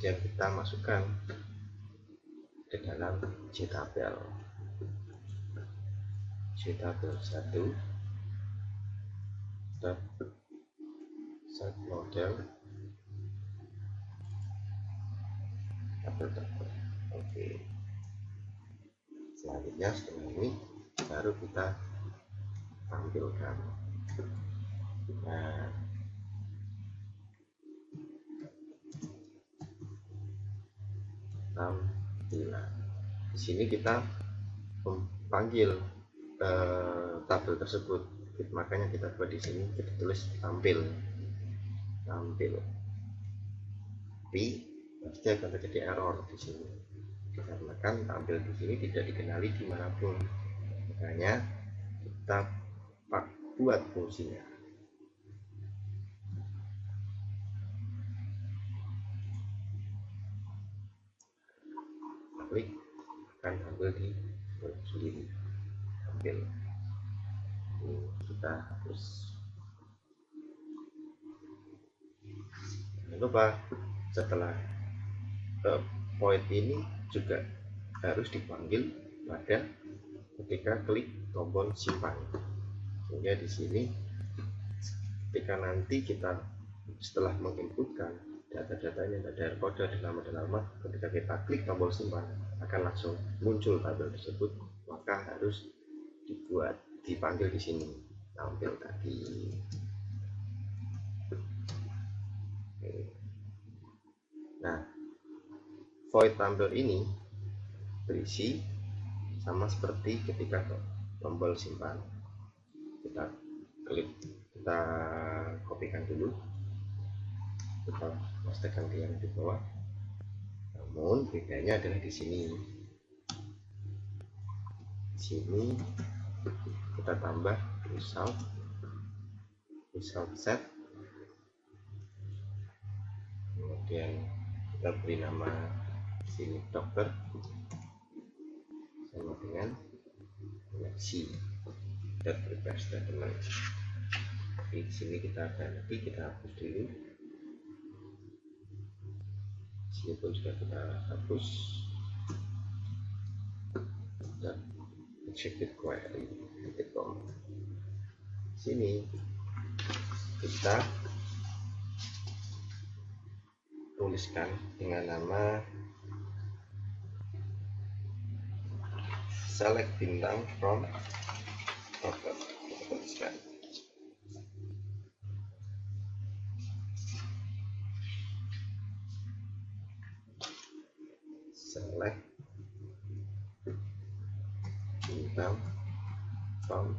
dan kita masukkan ke dalam JTabel 1 set model tabel dokter. Oke, selanjutnya setelah ini baru kita tampilkan. Nah, tampilan di sini kita memanggil tabel tersebut, makanya kita buat di sini kita tulis tampil, tapi pasti akan terjadi error di sini dikarenakan tampil di sini tidak dikenali dimanapun. Makanya kita buat fungsinya. Klik akan tampil di sendiri, tampil. Ini kita hapus. Jangan lupa setelah point ini juga harus dipanggil pada ketika klik tombol simpan. Sehingga di sini ketika nanti kita setelah menginputkan data-datanya, data kode dan nama dan alamat, ketika kita klik tombol simpan akan langsung muncul tabel tersebut. Maka harus dipanggil di sini tampil tadi. Nah, void tampil ini berisi sama seperti ketika tombol simpan. Kita klik, kita kopikan dulu, kita pastekan di yang di bawah. Namun bedanya adalah di sini. Di sini kita tambah result set, kemudian kita beri nama sini dokter sama dengan koneksi dan prepare statement. Di sini kita ganti, kita hapus dulu. Sini pun juga kita hapus dan execute query. Sini kita tuliskan dengan nama select bintang from dokter. Kita tuliskan select bintang from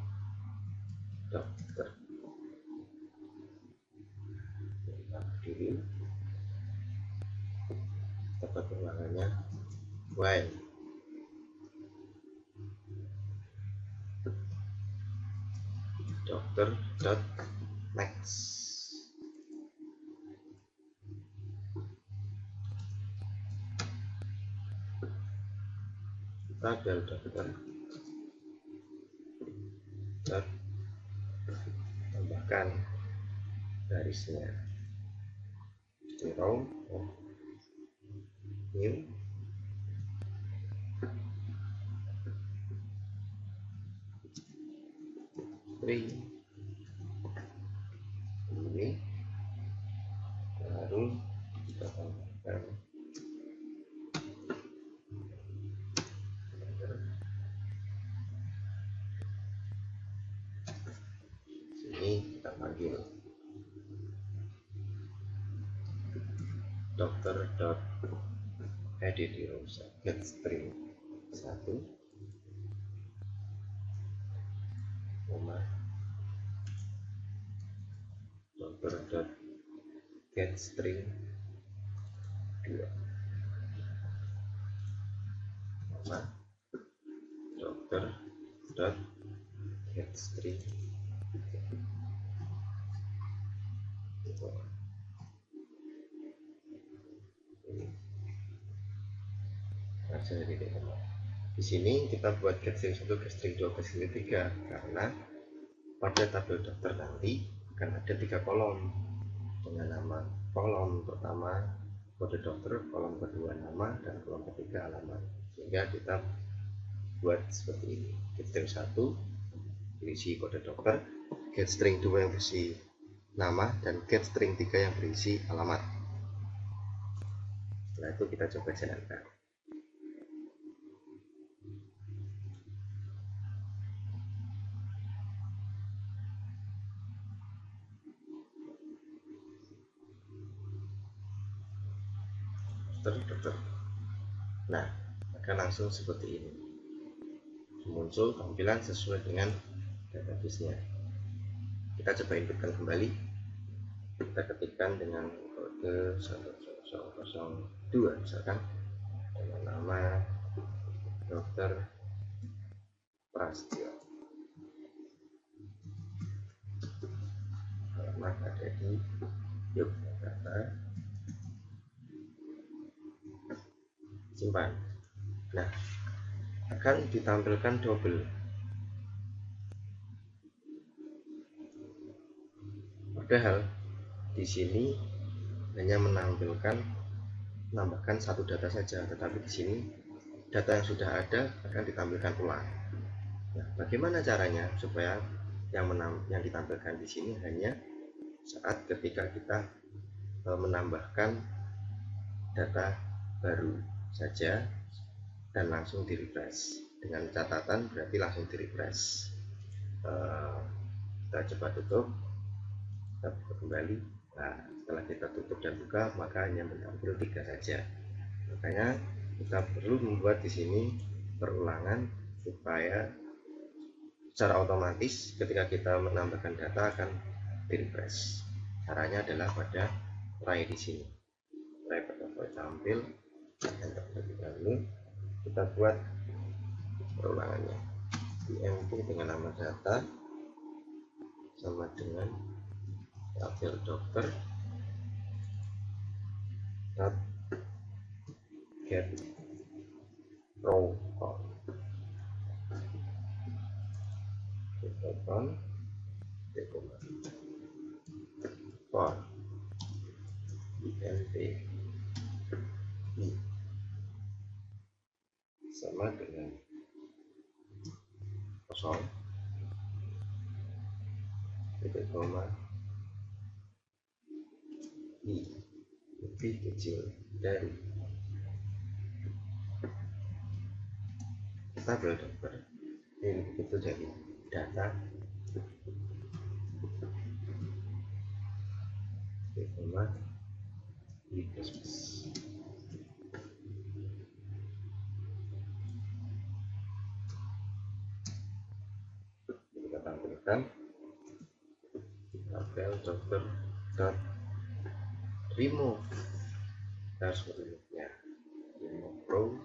dokter. Dulu tempat ulangannya while dokter dot next. Tabel dokter dot tambahkan garisnya 0 new 3 ini, baru kita tambahkan sini, kita panggil dokter dot edit di get string 1 koma dokter dot get string 2 koma dokter dot get string 2. Di sini kita buat get string 1, get string 2, get string 3 karena pada tabel dokter nanti akan ada 3 kolom dengan nama. Kolom pertama kode dokter, kolom kedua nama, dan kolom ketiga alamat. Sehingga kita buat seperti ini. Get string 1 berisi kode dokter, get string 2 yang berisi nama, dan get string 3 yang berisi alamat. Setelah itu kita coba jalankan. Dokter. Nah, akan langsung seperti ini. Muncul tampilan sesuai dengan database-nya. Kita coba inputkan kembali. Kita ketikkan dengan kode 1002 misalkan, dengan nama dokter Prastio. Alamat ada di Yogyakarta. Simpan. Nah, akan ditampilkan double. Padahal di sini hanya menambahkan satu data saja, tetapi di sini data yang sudah ada akan ditampilkan ulang. Nah, bagaimana caranya supaya yang ditampilkan di sini hanya saat ketika kita menambahkan data baru saja dan langsung di refresh. Dengan catatan berarti langsung di refresh. Kita coba tutup, kita buka kembali. Nah, setelah kita tutup dan buka, maka hanya menampil 3 saja. Makanya kita perlu membuat di sini perulangan supaya secara otomatis ketika kita menambahkan data akan di refresh. Caranya adalah pada try di sini. Try pada file tampil, enter terlebih dahulu. Kita buat perulangannya. IMP dengan nama data sama dengan tabel dokter get row on for IMP sama dengan kosong titik koma I lebih kecil dari tabel dokter. Ini begitu jadi data titik koma I plus plus. Kita tampilkan tabel dokter dot remove, kita harus remove-nya, remove row.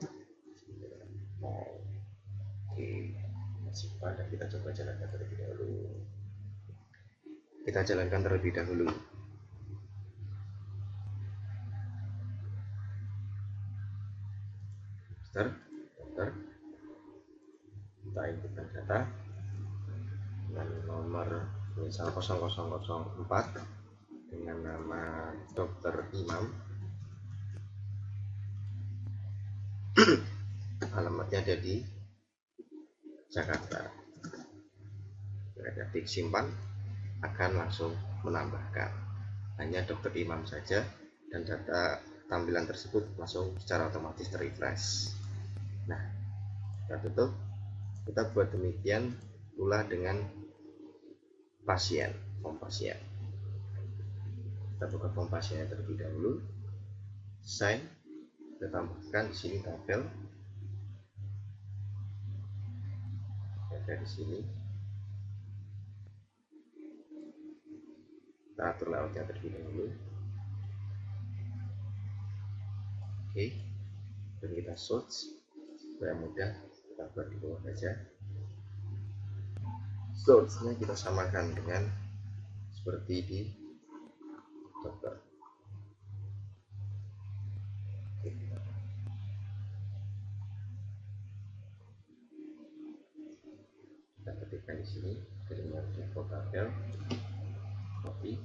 Oke, masih pada, kita coba jalankan terlebih dahulu. Dokter, kita inputkan data dengan nomor misal 0004 dengan nama dokter Imam. Alamatnya ada di Jakarta. Ketika simpan akan langsung menambahkan hanya dokter Imam saja dan data tampilan tersebut langsung secara otomatis terrefresh. Nah, kita tutup. Kita buat demikian pula dengan pasien, form pasien. Kita buka form pasiennya terlebih dahulu. Sign, kita tambahkan di sini tabel. Ada di sini. Kita atur layoutnya terlebih dahulu. Oke, dan kita search supaya mudah. Kita buat di bawah saja. Search-nya kita samakan dengan seperti di dokter. Kita ketikkan di sini dengan default tabel, copy.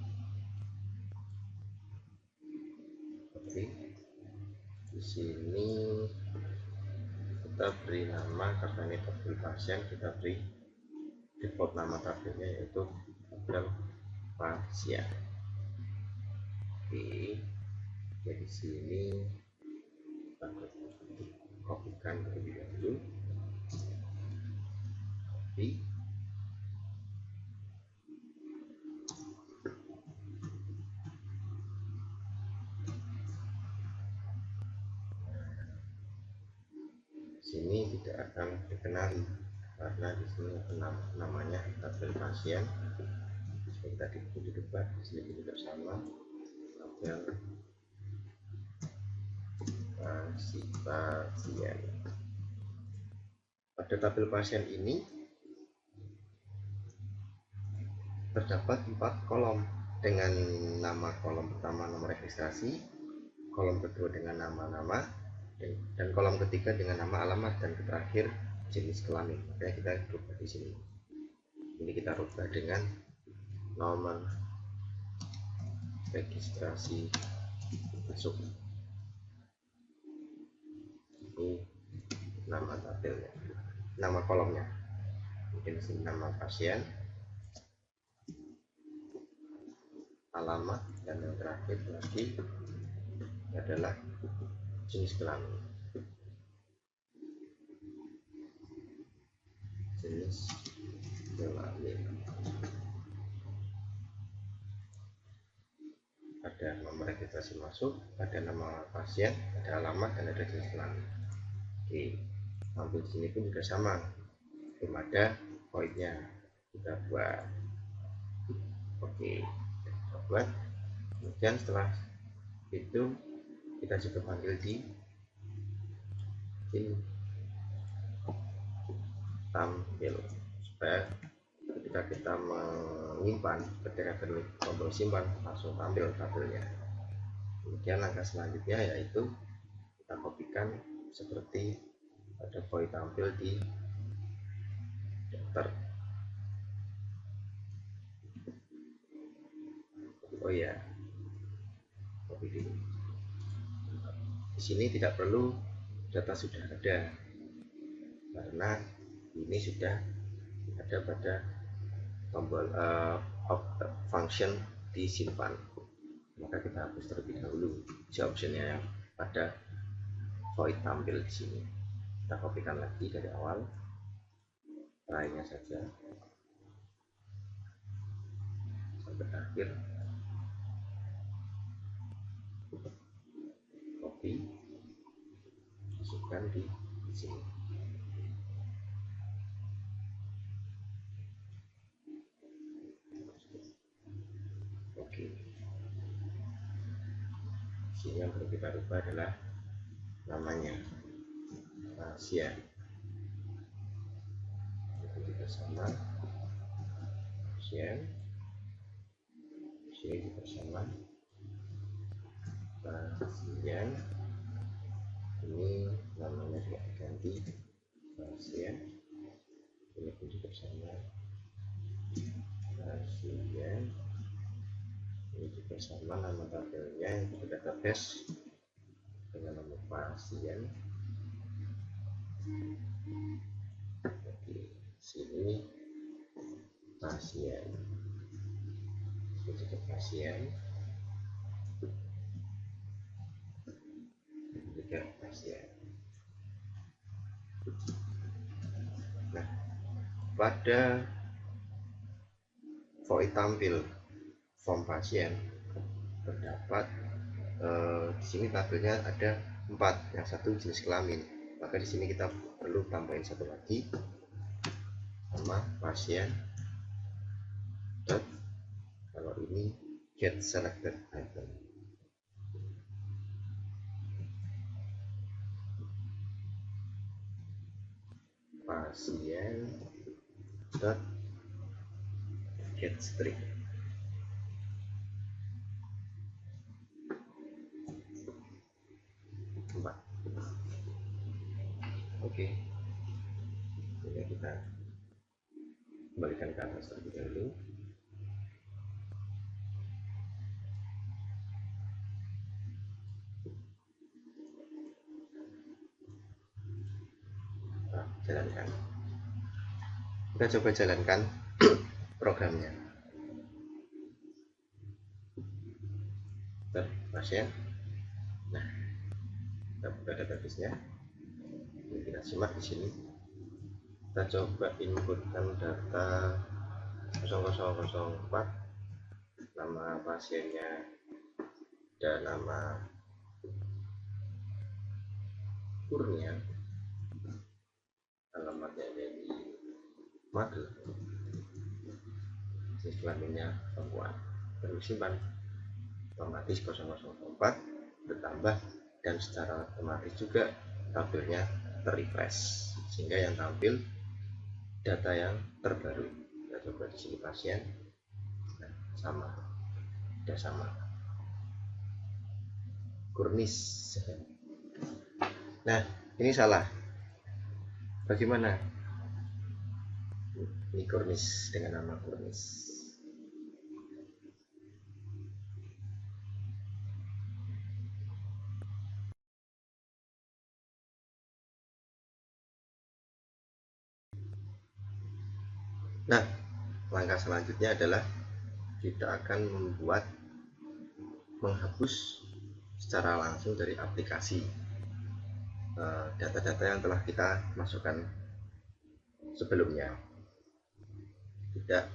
Di sini kita beri nama, karena ini tabel pasien, kita beri default nama tabelnya yaitu tabel pasien. Oke, jadi sini kita kopikan terlebih dahulu. Copy. Sini tidak akan dikenali karena di sini namanya tabel pasien. Kita di depan, di sini juga sama, tabel pasien. Pada tabel pasien ini terdapat 4 kolom dengan nama. Kolom pertama nomor registrasi, kolom kedua dengan nama-nama, dan kolom ketiga dengan nama, alamat, dan terakhir jenis kelamin. Makanya kita rubah di sini. Ini kita rubah dengan nomor registrasi masuk. Ini nama tabelnya, nama kolomnya. mungkin nama pasien, alamat, dan yang terakhir lagi adalah jenis kelamin. Jenis kelamin. Ada nomor registrasi masuk, ada nama pasien, ada alamat, dan ada jenis kelamin. Oke, sampai di sini pun juga sama, belum ada voidnya, kita buat. Oke, kita buat. Kemudian setelah itu kita juga panggil di tampil, supaya ketika kita menyimpan, ketika tombol simpan langsung tampil tabelnya. Kemudian langkah selanjutnya yaitu kita kopikan seperti ada void tampil di daftar. Oh ya, copy dulu. Di sini tidak perlu data sudah ada, karena ini sudah ada pada tombol function disimpan. Maka kita hapus terlebih dahulu si optionnya yang pada void tampil di sini. Kita kopikan lagi dari awal, lainnya saja sampai akhir. Copy, masukkan di sini. Oke. Sini yang perlu kita rubah adalah namanya pasien. Itu juga sama, pasien. Sini juga sama, pasien. Ini namanya juga diganti pasien. Ini pun juga sama, pasien. Ini juga sama, nama tabelnya itu database dengan nama pasien. Oke, sini pasien, ini juga pasien, ini juga pasien. Nah, pada void tampil form pasien terdapat di sini tabelnya ada 4, yang satu jenis kelamin, maka di sini kita perlu tambahin satu lagi, nama pasien. Kalau ini get selected item. Pasien dot get string. Oke, ini kita kembalikan ke atas terlebih dahulu. Nah, jalankan. Kita coba jalankan programnya. Pasien. Nah, kita buka database-nya. Kita simak di sini. Kita coba inputkan data 0004, nama pasiennya dan nama Kurnia, alamatnya dari Magelang, jenis kelaminnya perempuan. Terus simpan, otomatis 0004 bertambah, dan secara otomatis juga tabelnya terrefresh, sehingga yang tampil data yang terbaru. Kita coba di sini pasien, nah, sama, sudah sama. Kurnis. Nah, ini salah. Bagaimana? Ini Kurnis dengan nama Kurnis. Nah, langkah selanjutnya adalah kita akan menghapus secara langsung dari aplikasi data-data yang telah kita masukkan sebelumnya, tidak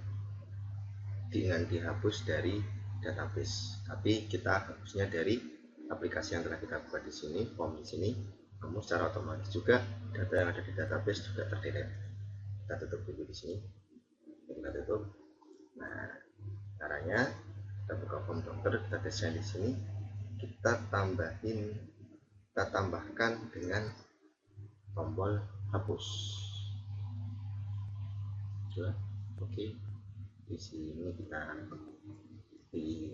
dengan dihapus dari database, tapi kita hapusnya dari aplikasi yang telah kita buat di sini, form di sini. Namun secara otomatis juga data yang ada di database juga terdelete. Kita tutup dulu di sini, kita tutup. Nah, caranya kita buka form dokter, kita desain di sini, kita tambahkan dengan tombol hapus. Oke, di sini kita di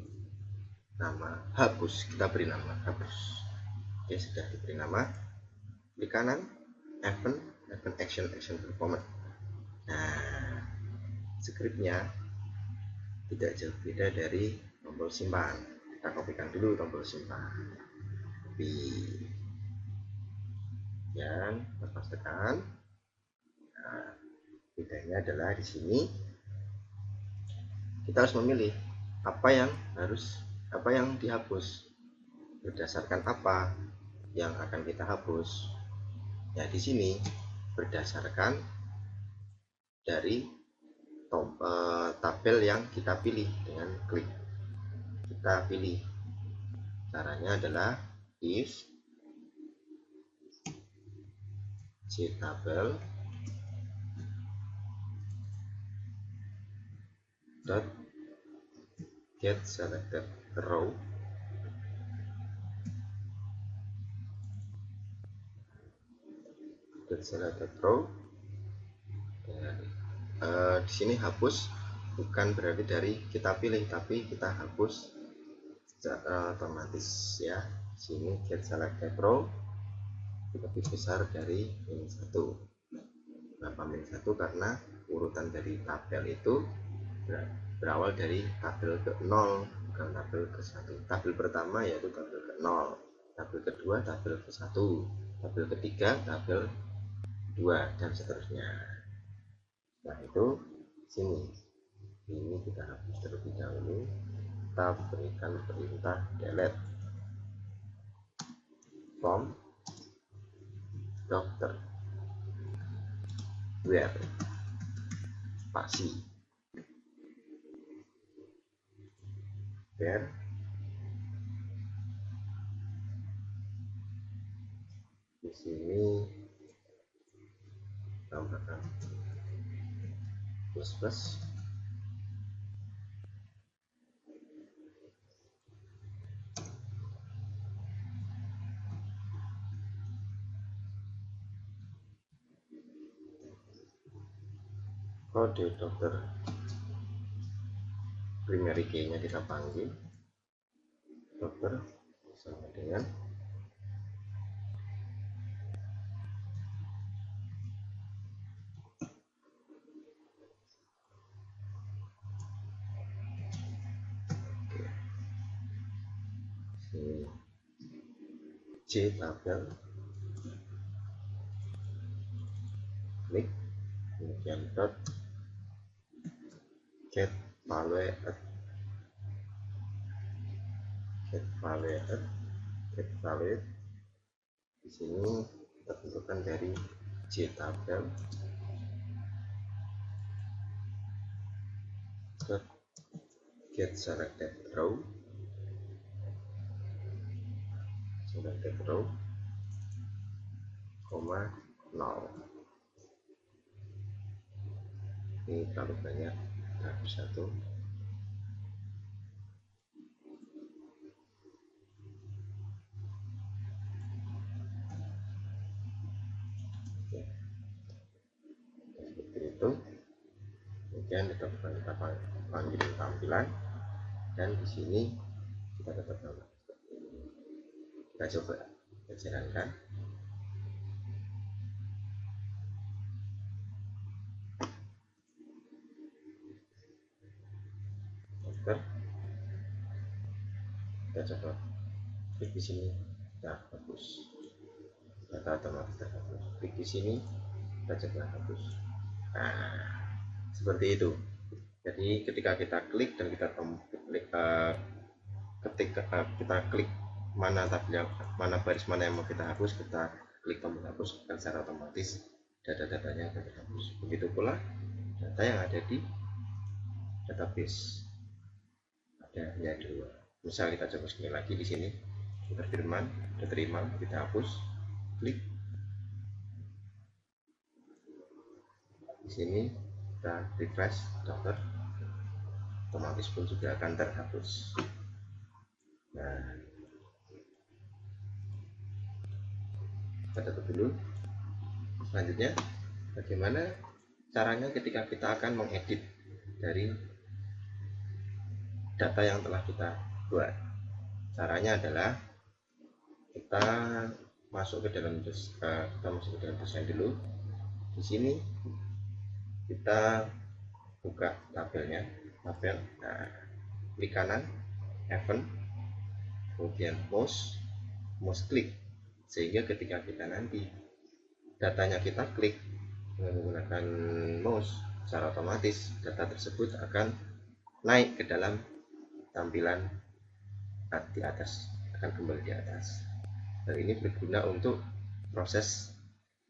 nama hapus, kita beri nama hapus. Oke, sudah diberi nama. Di kanan event action performance. Nah, scriptnya tidak jauh beda dari tombol simpan. Kita kopikan dulu tombol simpan, dan lepas tekan. Nah, bedanya adalah di sini kita harus memilih apa yang dihapus, berdasarkan apa yang akan kita hapus. Ya, di sini berdasarkan dari tabel yang kita pilih dengan klik. Kita pilih, caranya adalah if jtabel dot get selected row dan di sini hapus bukan berarti dari kita pilih, tapi kita hapus secara otomatis ya. Di sini get selected row lebih besar dari min 1. Kenapa min 1? Karena urutan dari tabel itu berawal dari tabel ke 0, bukan tabel ke 1. Tabel pertama yaitu tabel ke 0, tabel kedua tabel ke 1, tabel ketiga tabel 2, dan seterusnya. Nah, itu sini ini kita hapus terlebih dahulu. Kita berikan perintah delete from dokter where spasi where di sini tambahkan plus kode dokter primary key nya kita panggil dokter sama dengan jtabel klik, kemudian dot get value di sini kita tentukan dari jtabel dot get selected row koma 0. Ini terlalu banyak, hapus 1. Seperti itu. Kemudian kita panggil tampilan, dan di sini kita tetap nama. Kita coba jalankan. Kita coba klik di sini, kita hapus data otomatis terhapus. Klik di sini, kita coba hapus. Nah, seperti itu. Jadi ketika kita klik dan kita kita klik mana tabel mana baris mana yang mau kita hapus, kita klik tombol hapus, dan secara otomatis data-datanya akan terhapus. Begitu pula data yang ada di database, ada hanya dua. Misal kita coba sekali lagi di sini, Dr. Firman sudah terima, kita hapus, klik di sini, kita refresh dokter, otomatis pun juga akan terhapus. Nah, kita tutup dulu. Selanjutnya, bagaimana caranya ketika kita akan mengedit dari data yang telah kita buat? Caranya adalah kita masuk ke dalam desain dulu. Di sini kita buka tabel. Nah, klik kanan, event, kemudian mouse klik, sehingga ketika kita nanti datanya kita klik menggunakan mouse, secara otomatis data tersebut akan naik ke dalam tampilan di atas, akan kembali di atas. Dan ini berguna untuk proses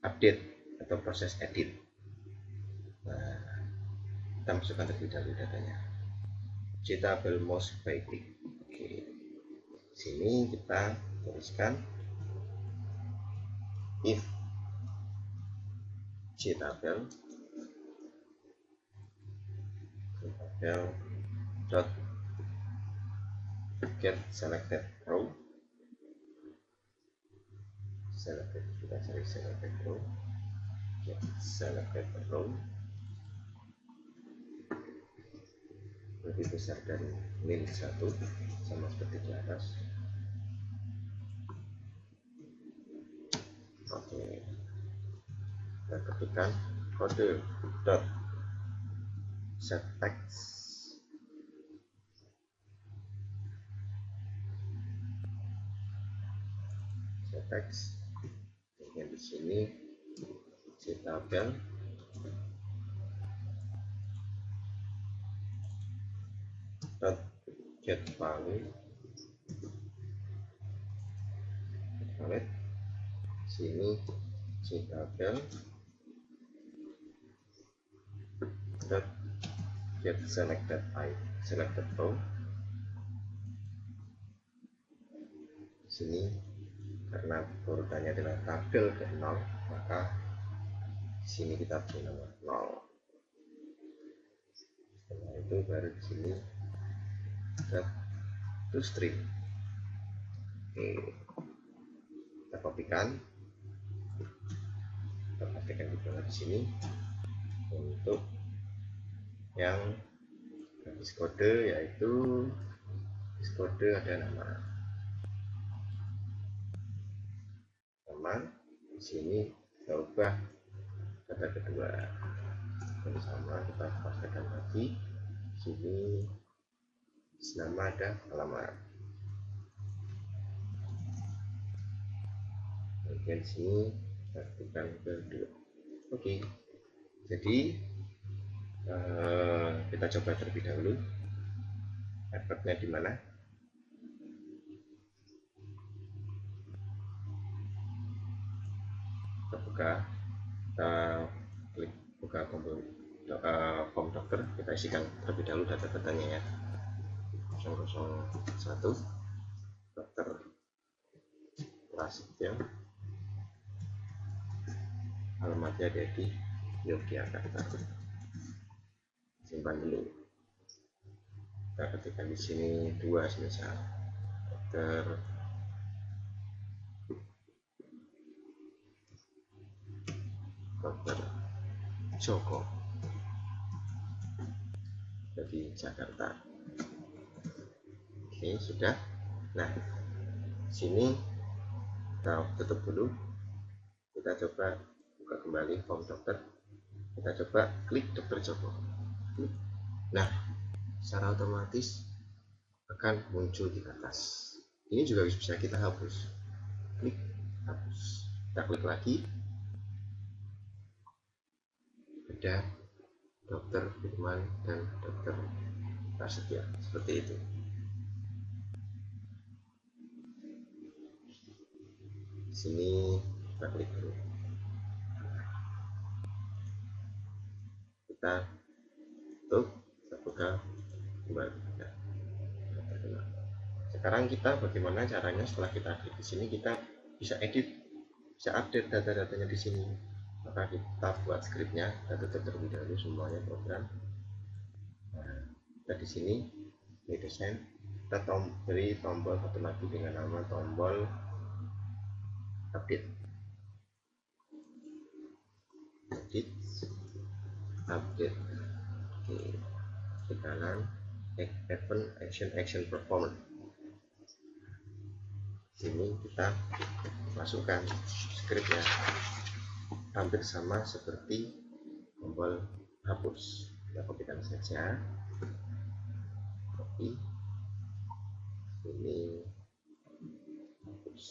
update atau proses edit. Nah, kita masukkan terlebih dahulu datanya. Tabel mouse by click. Oke. Sini kita tuliskan if tabel dot get selected row, kita cari selected row, get selected row lebih besar dari min 1, sama seperti di atas. Oke, kita ketikkan kode dot set text, yang di sini tabel dot get value, sini tabel dot get selected row. Sini karena urutannya adalah tabel ke 0, maka sini kita beri nomor 0. Setelah itu baru di sini set to string. Oke, kita kopikan, kita pastikan di bawah di sini. Untuk yang garis kode, yaitu garis kode ada nama di sini, kita ubah kata kedua dan sama, kita pastikan lagi di sini nama ada alamat, kemudian di sini pastikan kedua. Oke, jadi kita coba terlebih dahulu efeknya di mana. Kita klik buka form dokter, kita isikan terlebih dahulu data-datanya ya. 001 dokter Prasetyo, alamatnya ada di Yogyakarta. Simpan dulu. Kita ketikkan di sini 2 misal dokter Joko, jadi Jakarta. Oke, sudah. Nah, sini kita tutup dulu. Kita coba buka kembali form dokter. Kita coba klik dokter Joko. Nah, secara otomatis akan muncul di atas. Ini juga bisa kita hapus. Klik hapus. Kita klik lagi. Ada Dokter Firman dan Dokter Prasetya, seperti itu. Di sini kita klik dulu, kita tutup, kita buka kembali. Nah, sekarang kita bagaimana caranya setelah kita klik di sini kita bisa edit, bisa update data-datanya di sini. Maka kita buat skripnya, kita tutup terlebih dahulu semuanya program. Nah, kita di sini ini desain, kita beri tombol satu lagi dengan nama tombol update. Edit, update. Oke, di kanan event action perform. Sini kita masukkan skripnya, hampir sama seperti tombol hapus. Kita kopikan saja, copy, ini hapus.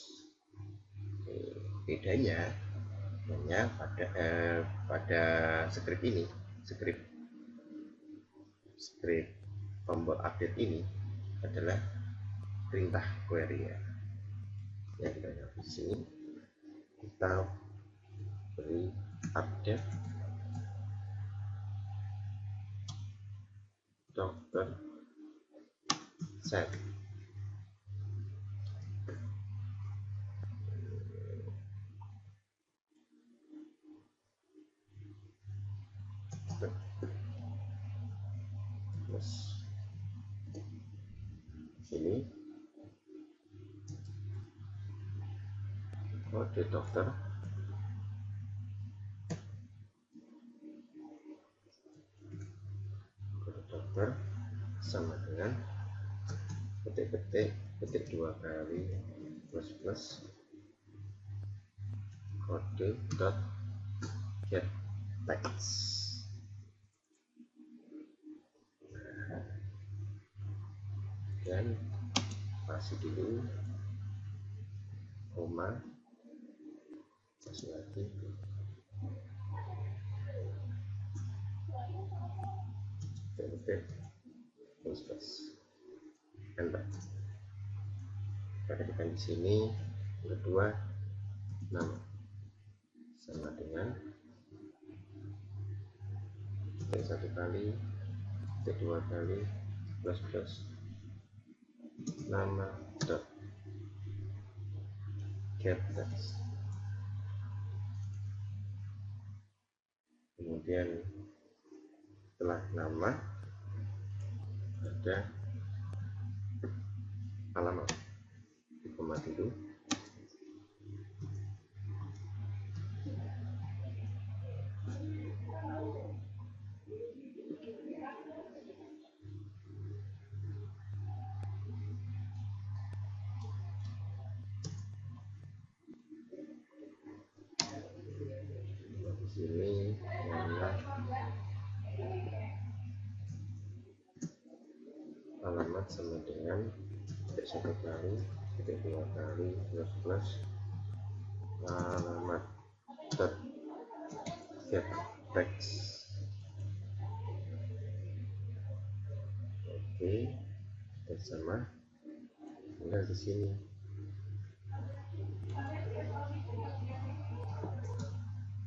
Oke, bedanya hanya pada skrip ini, skrip tombol update ini adalah perintah query ya. Yang kita lihat di sini, kita beri update dokter set. Terus sini kode dokter sama dengan ketik 2 kali plus kode dot get text. Dan kasih dulu koma, kasih lagi plus enter. Kita ketikkan di sini kedua nama sama dengan satu kali, kedua kali plus nama dot get text. Kemudian setelah nama ada alamat, di koma dulu. Di sini alamat sama dengan ketik satu kali, ketik dua kali plus alamat dot get text. Oke, dan sama tinggal di sini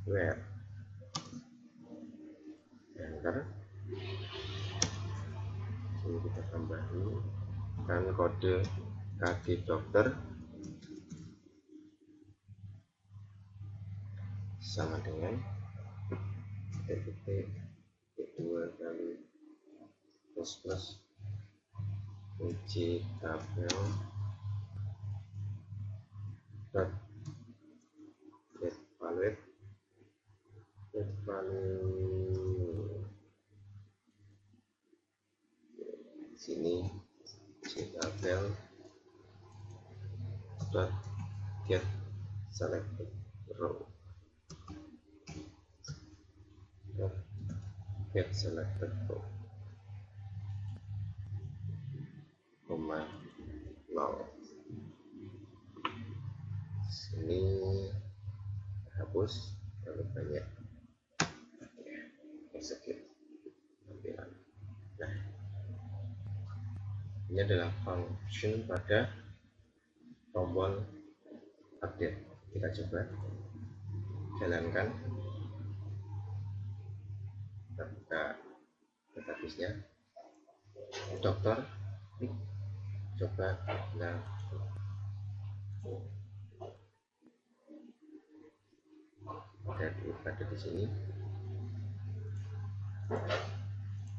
where enter. Ini kita tambahin dan kode kaki dokter sama dengan ketik 2 kali plus uji tabel dot get value sini uji tabel dot get selected row dot get selected row koma 0. Sini hapus terlalu banyak, execute. ini adalah function pada tombol update. Kita coba jalankan, kita buka database-nya, dokter, coba kita ada di sini.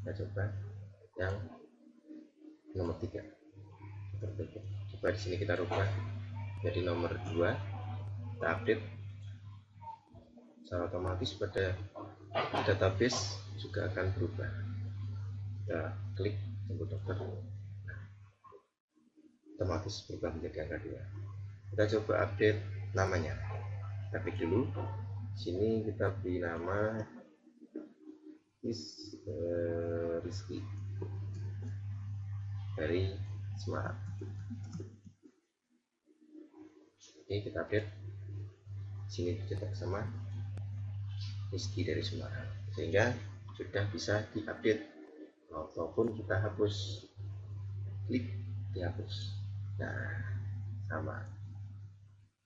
Kita coba yang nomor 3. Coba di sini kita rubah jadi nomor 2. Kita update, secara otomatis pada database juga akan berubah. Kita klik tombol dokter, otomatis berubah menjadi angka 2. Kita coba update namanya. Kita klik dulu. Sini kita beri nama Rizky dari Semarang. Oke, kita update. Sini dicetak sama Rizky dari Semarang, sehingga sudah bisa diupdate ataupun kita hapus. Klik dihapus. Nah, sama.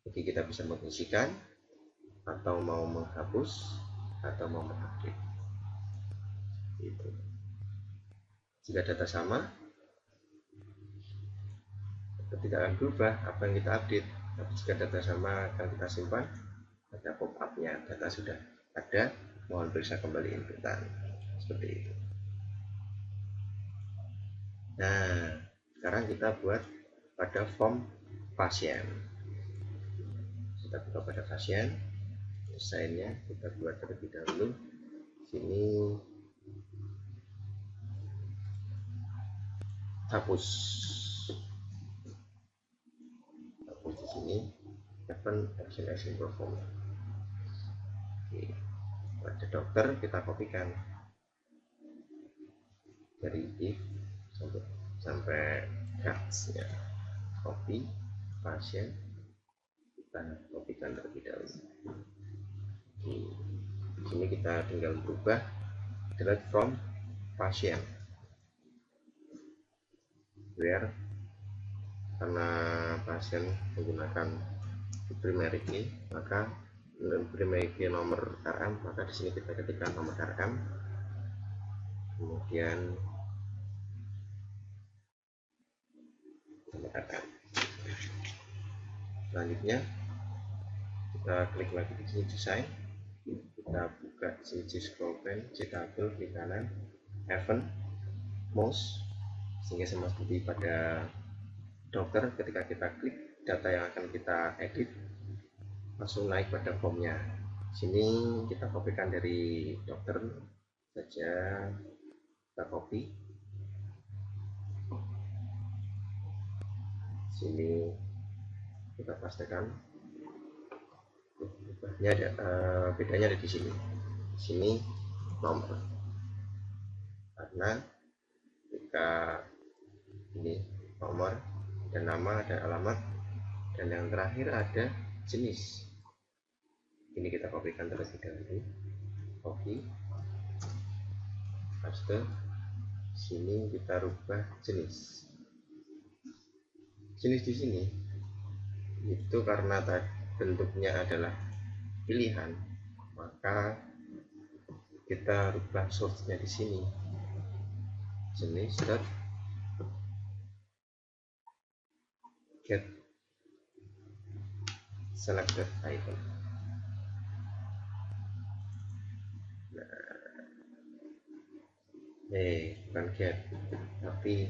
Jadi kita bisa mengisikan atau mau menghapus atau mau mengupdate. Itu. Jika data sama, tidak akan berubah apa yang kita update. Tapi jika data sama akan kita simpan, ada pop-up-nya, data sudah ada, mohon periksa kembali inputan. Seperti itu. Nah, sekarang kita buat pada form pasien. Kita buka pada pasien, desainnya kita buat terlebih dahulu. Sini hapus di sini, open action perform. Oke, pada dokter kita kopikan dari if sampai cards-nya, copy pasien, kita kopikan terlebih dahulu. Di sini kita tinggal berubah delete from pasien, where karena pasien menggunakan primary key, maka primary key nomor RM, maka di sini kita ketikkan nomor RM, kemudian nomor RM. Selanjutnya kita klik lagi di sini desain, kita buka sini scroll pen, table di kanan, event, mouse, sehingga sama seperti pada dokter, ketika kita klik data yang akan kita edit langsung naik pada formnya. Sini kita kopikan dari dokter saja, kita copy. Sini kita pastikan. Bedanya ada di sini. Sini nomor, karena jika ini nomor dan nama, ada alamat, dan yang terakhir ada jenis. Ini kita kopikan terlebih dahulu, copy, paste. Sini kita rubah jenis. Jenis di sini itu karena bentuknya adalah pilihan, maka kita rubah source-nya di sini. Jenis dot get selected item. Bukan get, tapi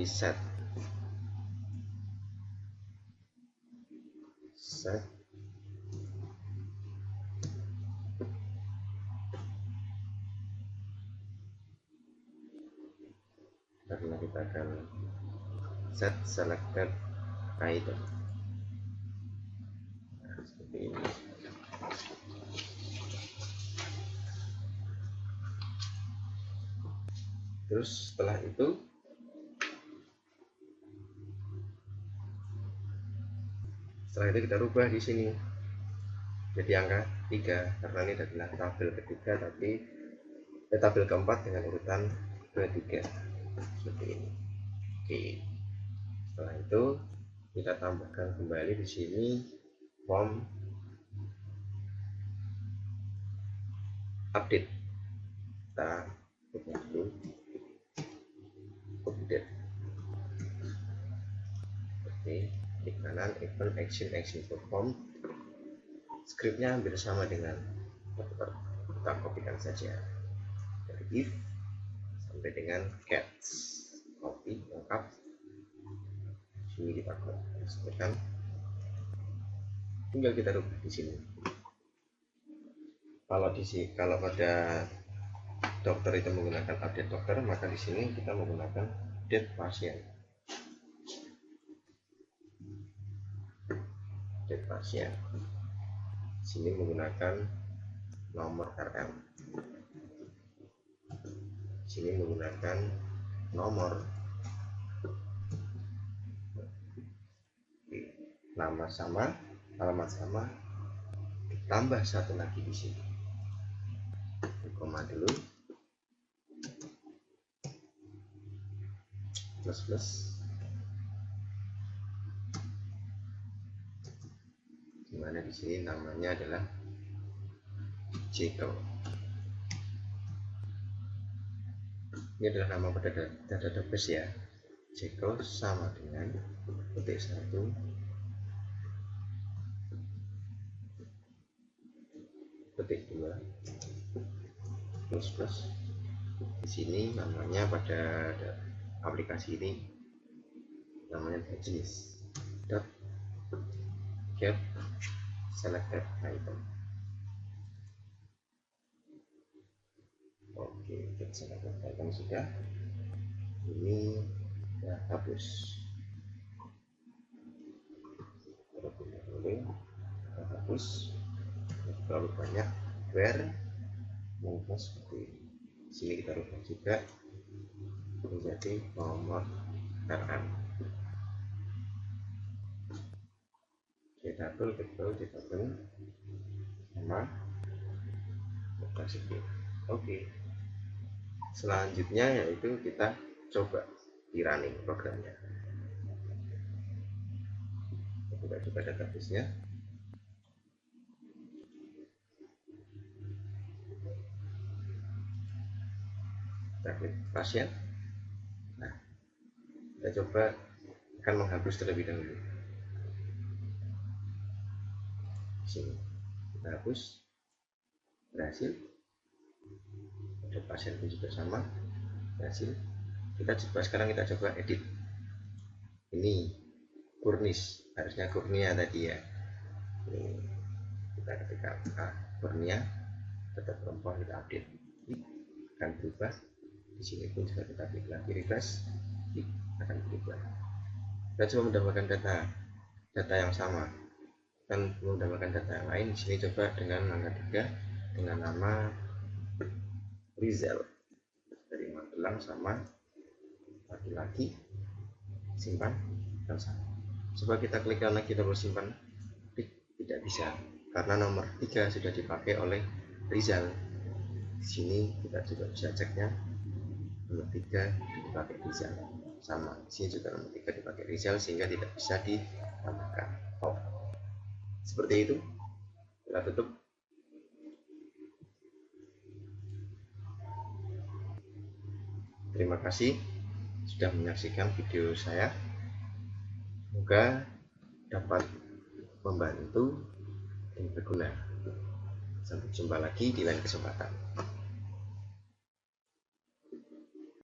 set karena kita akan set selected item. Nah, seperti ini. Terus setelah itu kita rubah di sini jadi angka 3, karena ini adalah tabel ketiga, tapi tabel keempat dengan urutan ketiga, seperti ini. Oke. Setelah itu kita tambahkan kembali di sini form update. Kita buka dulu update. Oke, di kanan event action perform. Scriptnya hampir sama dengan dokter, kita kopikan saja dari if sampai dengan cats, copy lengkap. Sini kita sebutkan, tinggal kita rubah di sini. Kalau pada dokter itu menggunakan update dokter, maka di sini kita menggunakan update pasien. Update pasien. Sini menggunakan nomor RM. Sini menggunakan nomor, nama sama, alamat sama, ditambah satu lagi di sini. Koma dulu, plus, dimana di sini namanya adalah Jekyll. Ini adalah nama pada database ya. Jekyll sama dengan petik 1 petik 2 plus. Di sini namanya pada aplikasi ini namanya jenis dot get selected item. Oke, get selected item sudah. Ini ya hapus. Hapus. Terlalu banyak where mungkin seperti ini. Sini kita rubah juga menjadi nomor RM. Kita double sama kasih. Oke. Selanjutnya yaitu kita coba di running programnya. Kita coba database-nya. Kita klik pasien. Nah, kita coba akan menghapus terlebih dahulu. Sini kita hapus, berhasil. Ada pasien pun juga sama, berhasil. Sekarang kita coba edit. Ini Kurnis, harusnya Kurnia tadi ya. Ini kita ketikkan Kurnia, tetap perempuan, kita update. Akan berubah. Di sini pun juga kita klik lagi refresh, akan berubah. Kita coba mendapatkan data yang sama, dan mendapatkan data yang lain. Di sini coba dengan angka 3 dengan nama Rizal dari Magelang sama laki-laki, simpan dan sama. Coba kita klik lagi double simpan, tidak bisa karena nomor 3 sudah dipakai oleh Rizal. Di sini kita juga bisa ceknya, nomor 3 dipakai Rizal sama. Di sini juga nomor 3 dipakai Rizal sehingga tidak bisa ditambahkan. Seperti itu. Kita tutup. Terima kasih sudah menyaksikan video saya. Semoga dapat membantu dan berguna. Sampai jumpa lagi di lain kesempatan.